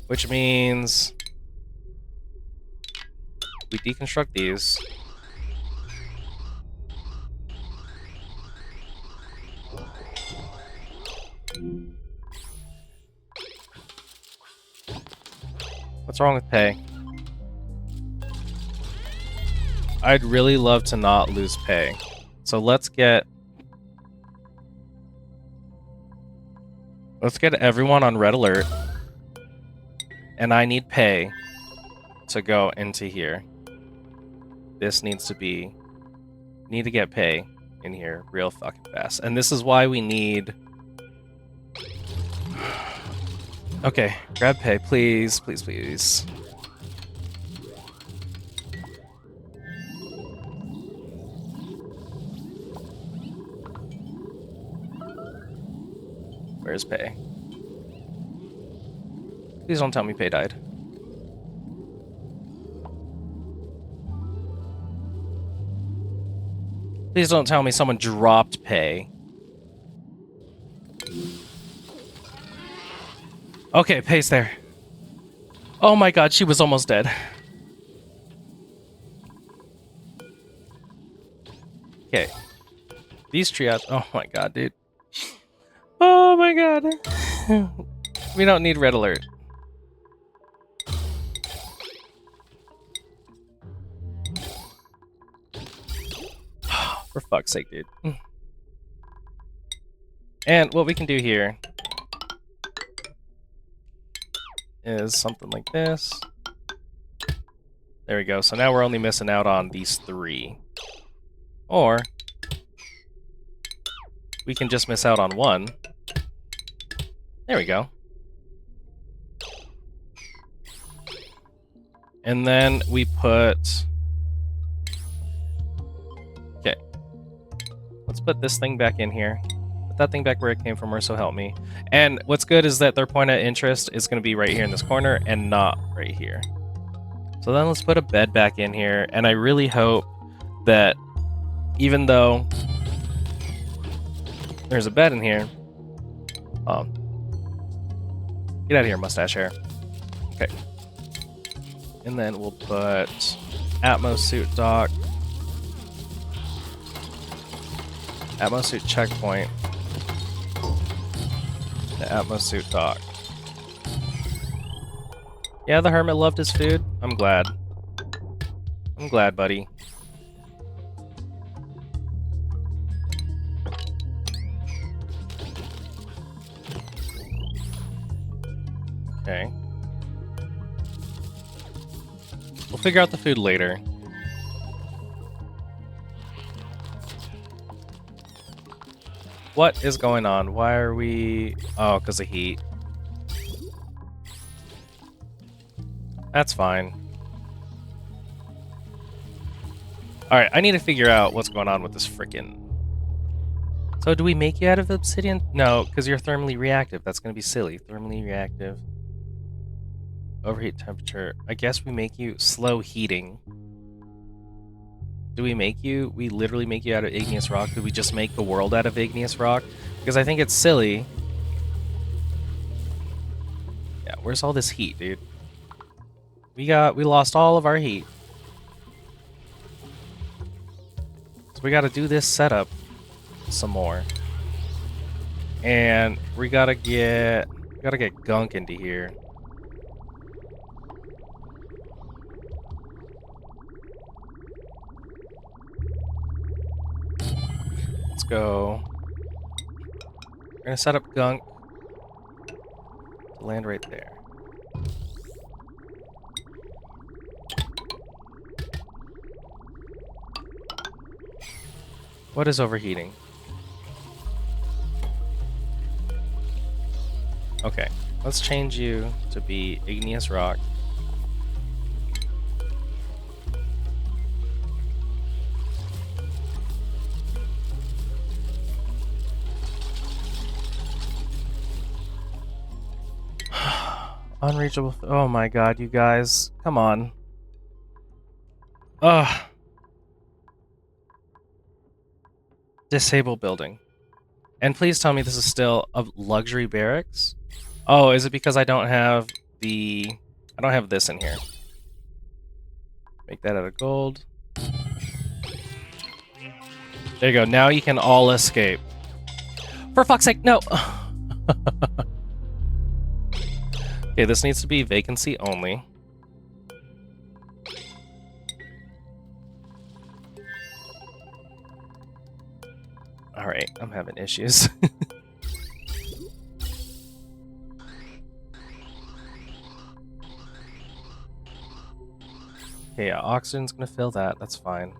Which means... we deconstruct these. What's wrong with pay? I'd really love to not lose pay. So let's get everyone on red alert. And I need pay to go into here. This needs to be... need to get pay in here real fucking fast. And this is why we need... Okay, grab pay, please, please, please. Where's pay? Please don't tell me pay died. Please don't tell me someone dropped pay. Okay, Pay's there. Oh my god, she was almost dead. Okay. These triage. Oh my god, dude. Oh my god. We don't need red alert. For fuck's sake, dude. And what we can do here is something like this. There we go. So now we're only missing out on these 3. Or we can just miss out on 1. There we go. And then we put... Okay. Let's put this thing back in here. Put that thing back where it came from, or so help me. And what's good is that their point of interest is going to be right here in this corner and not right here. So then let's put a bed back in here. And I really hope that even though there's a bed in here... Get out of here, mustache hair. Okay. And then we'll put Atmos suit dock. Atmos suit checkpoint. The Atmos suit dock. Yeah, the hermit loved his food. I'm glad. I'm glad, buddy. Okay. We'll figure out the food later. What is going on? Why are we... Oh, because of heat. That's fine. Alright, I need to figure out what's going on with this frickin'... So do we make you out of obsidian? No, because you're thermally reactive. That's going to be silly. Thermally reactive. Overheat temperature. I guess we make you slow heating. Do we make you? We literally make you out of igneous rock? Do we just make the world out of igneous rock? Because I think it's silly. Yeah, where's all this heat, dude? We lost all of our heat. So we got to do this setup some more. And we gotta get gunk into here. Let's go. We're gonna set up gunk to land right there. What is overheating? Okay, let's change you to be igneous rock. Unreachable. Oh my god, you guys. Come on. Ugh. Disable building. And please tell me this is still a luxury barracks? Oh, is it because I don't have this in here? Make that out of gold. There you go. Now you can all escape. For fuck's sake, no! Okay, this needs to be vacancy only. Alright, I'm having issues. Okay, yeah, oxygen's gonna fill that, that's fine.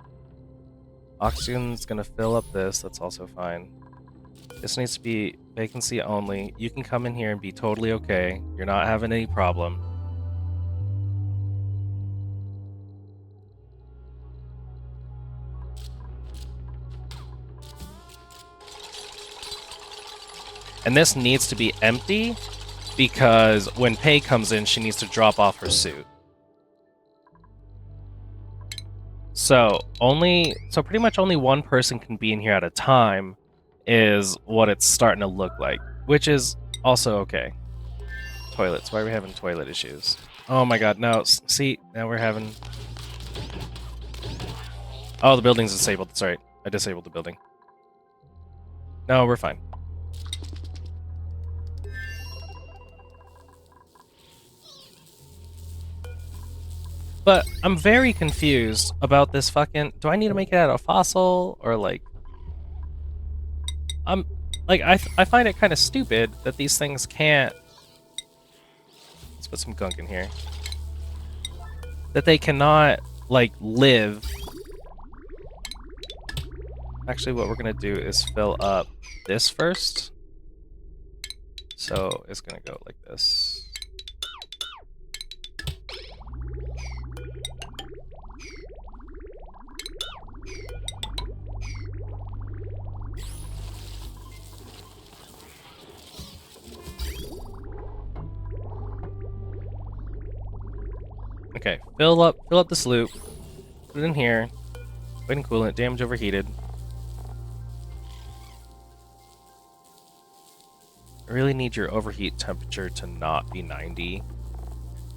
Oxygen's gonna fill up this, that's also fine. This needs to be vacancy only. You can come in here and be totally okay. You're not having any problem. And this needs to be empty because when Pei comes in, she needs to drop off her suit. So pretty much only one person can be in here at a time is what it's starting to look like, which is also okay. Toilets. Why are we having toilet issues? Oh my god, no. See, now we're having... Oh, the building's disabled. That's right. I disabled the building. No, we're fine. But I'm very confused about this fucking... Do I need to make it out of fossil? Or like... I find it kind of stupid that these things can't... Let's put some gunk in here. That they cannot, like, live. Actually, what we're gonna do is fill up this first. So it's gonna go like this. Okay, fill up this loop. Put it in here. Wait and coolant. Damage overheated. I really need your overheat temperature to not be 90.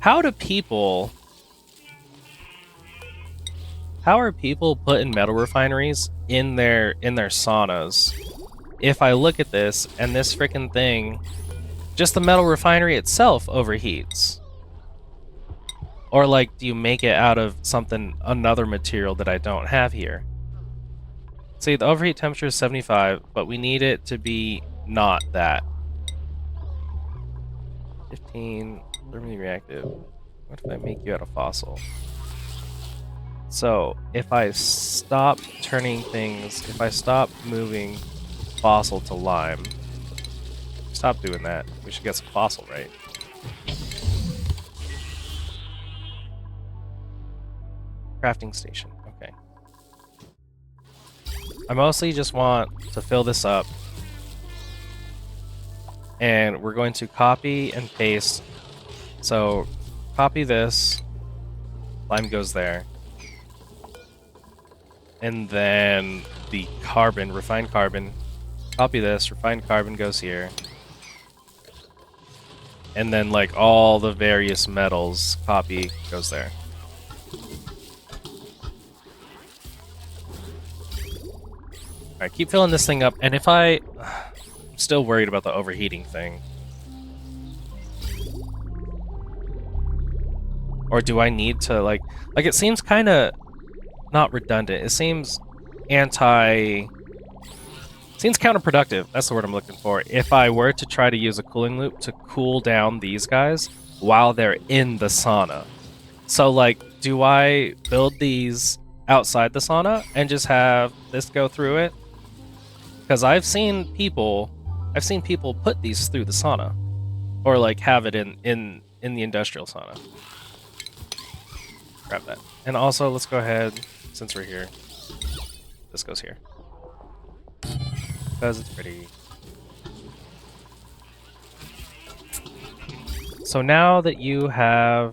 How are people putting metal refineries in their saunas? If I look at this and this freaking thing, just the metal refinery itself overheats. Or like, do you make it out of another material that I don't have here? See, the overheat temperature is 75, but we need it to be not that. 15, thermally reactive. What if I make you out of fossil? So, if I stop turning things, if I stop moving fossil to lime, stop doing that. We should get some fossil, right? Crafting station, okay. I mostly just want to fill this up. And we're going to copy and paste. So, copy this. Lime goes there. And then the carbon, refined carbon. Copy this, refined carbon goes here. And then like all the various metals, copy goes there. Alright, keep filling this thing up, and if I'm still worried about the overheating thing. Or do I need to, like it seems kind of not redundant. It seems seems counterproductive. That's the word I'm looking for. If I were to try to use a cooling loop to cool down these guys while they're in the sauna. So, like, do I build these outside the sauna and just have this go through it? Because I've seen people put these through the sauna, or like have it in the industrial sauna. Grab that. And also, let's go ahead, since we're here, this goes here because it's pretty. So now that you have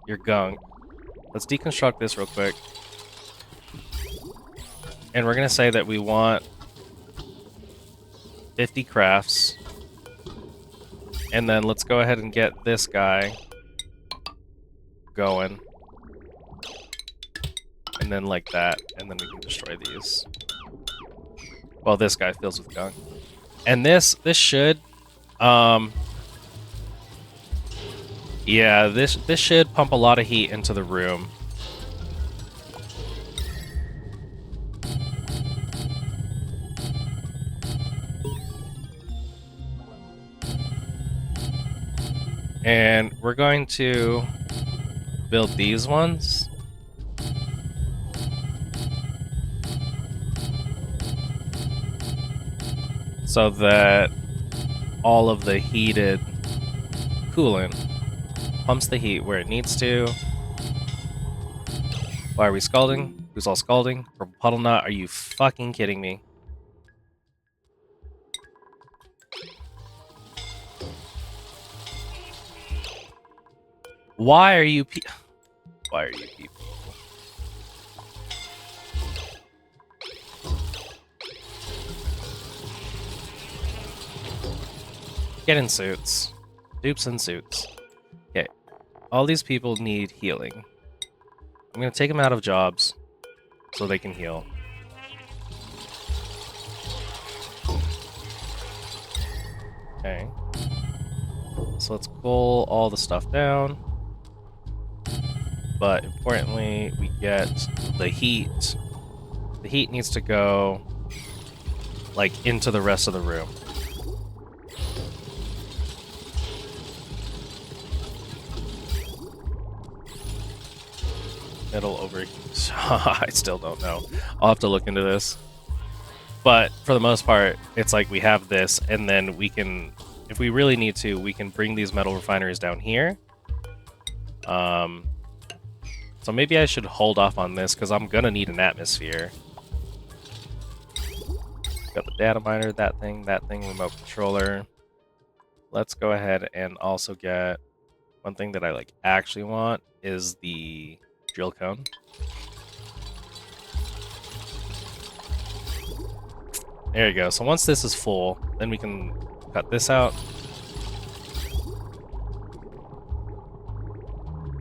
your gunk, let's deconstruct this real quick, and we're gonna say that we want 50 crafts. And then let's go ahead and get this guy going. And then like that. And then we can destroy these. Well, this guy fills with gunk. And this should... yeah, this should pump a lot of heat into the room. And we're going to build these ones. So that all of the heated coolant pumps the heat where it needs to. Why are we scalding? Who's all scalding? Purple puddle knot? Are you fucking kidding me? Why are you people? Get in suits. Dupes in suits. Okay. All these people need healing. I'm going to take them out of jobs so they can heal. Okay. So let's cool all the stuff down. But importantly, we get the heat. The heat needs to go, like, into the rest of the room. Middle over. I still don't know. I'll have to look into this. But for the most part, it's like we have this, and then we can, if we really need to, we can bring these metal refineries down here. So maybe I should hold off on this, because I'm going to need an atmosphere. Got the data miner, that thing, remote controller. Let's go ahead and also get one thing that I like actually want is the drill cone. There you go. So once this is full, then we can cut this out.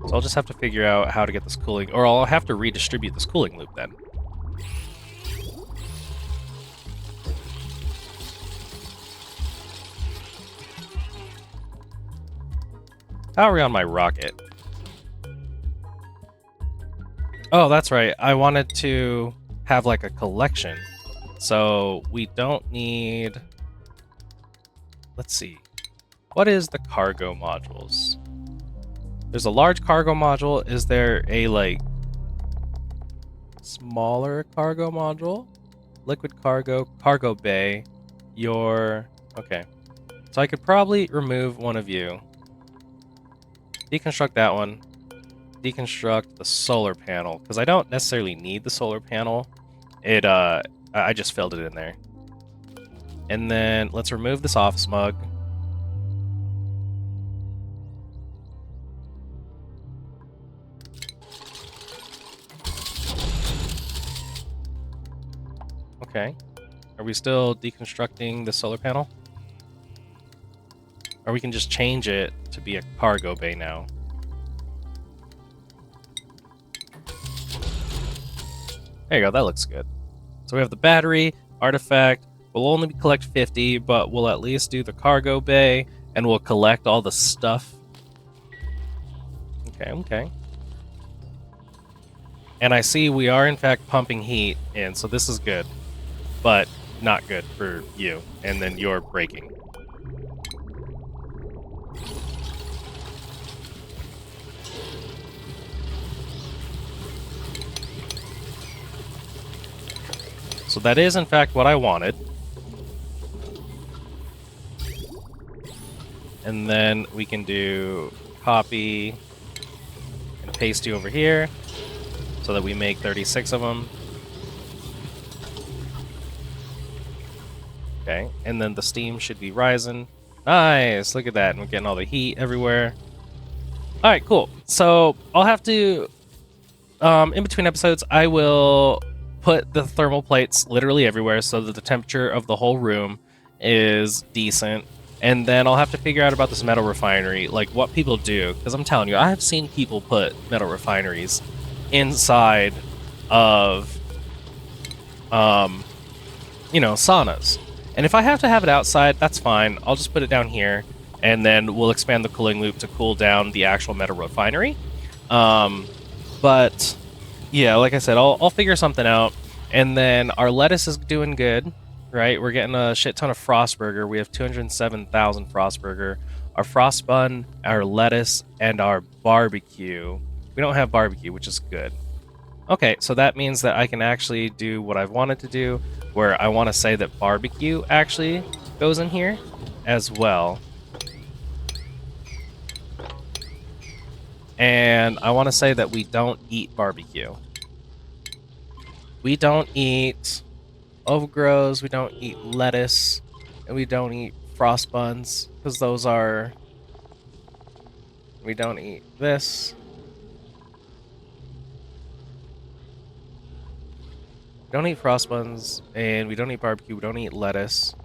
So I'll just have to figure out how to get this cooling, or I'll have to redistribute this cooling loop then. How are we on my rocket? Oh, that's right. I wanted to have like a collection. So we don't need... Let's see. What is the cargo modules? There's a large cargo module. Is there a, like, smaller cargo module? Liquid cargo, cargo bay, okay. So I could probably remove one of you. Deconstruct that one. Deconstruct the solar panel, because I don't necessarily need the solar panel. I just filled it in there. And then let's remove this office mug. Okay. Are we still deconstructing the solar panel? Or we can just change it to be a cargo bay now. There you go, that looks good. So we have the battery, artifact, we'll only collect 50, but we'll at least do the cargo bay, and we'll collect all the stuff. Okay. And I see we are in fact pumping heat in, so this is good. But not good for you, and then you're breaking. So that is, in fact, what I wanted. And then we can do copy and paste you over here so that we make 36 of them. Okay, and then the steam should be rising. Nice, look at that. And we're getting all the heat everywhere. All right, cool. So I'll have to, in between episodes, I will put the thermal plates literally everywhere so that the temperature of the whole room is decent. And then I'll have to figure out about this metal refinery, like what people do. Because I'm telling you, I have seen people put metal refineries inside of, saunas. And if I have to have it outside, that's fine. I'll just put it down here, and then we'll expand the cooling loop to cool down the actual metal refinery. But yeah, like I said, I'll figure something out. And then our lettuce is doing good, right? We're getting a shit ton of Frostburger. We have 207,000 Frostburger. Our frost bun, our lettuce, and our barbecue. We don't have barbecue, which is good. Okay, so that means that I can actually do what I've wanted to do, where I want to say that barbecue actually goes in here as well. And I want to say that we don't eat barbecue. We don't eat overgrows, we don't eat lettuce, and we don't eat frost buns, because those are... We don't eat this. We don't eat frost buns, and we don't eat barbecue, we don't eat lettuce.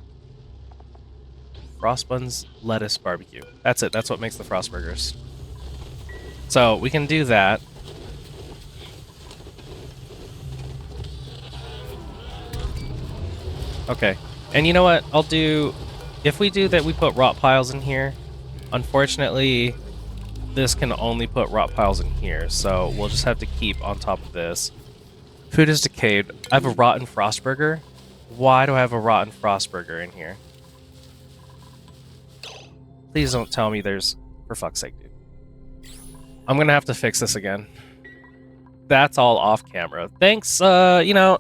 frost buns, lettuce, barbecue. That's it. That's what makes the frost burgers. So we can do that. Okay. And you know what? I'll do... If we do that, we put rot piles in here. Unfortunately, this can only put rot piles in here, so we'll just have to keep on top of this. Food is decayed. I have a rotten frost burger. Why do I have a rotten frost burger in here? Please don't tell me there's... For fuck's sake, dude. I'm gonna have to fix this again. That's all off camera. Thanks, you know,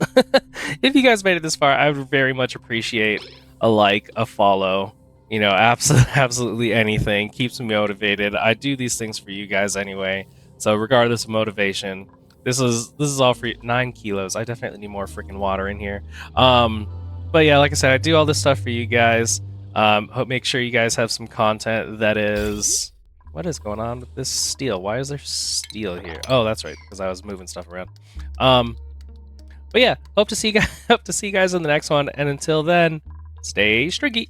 if you guys made it this far, I would very much appreciate a like, a follow, you know, absolutely anything. Keeps me motivated. I do these things for you guys anyway, so regardless of motivation, this is all for 9 kilos. I definitely need more freaking water in here. But yeah, like I said, I do all this stuff for you guys. Make sure you guys have some content that is... What is going on with this steel? Why is there steel here? Oh, that's right, because I was moving stuff around. But yeah, hope to see you guys in the next one, and until then, stay stringy.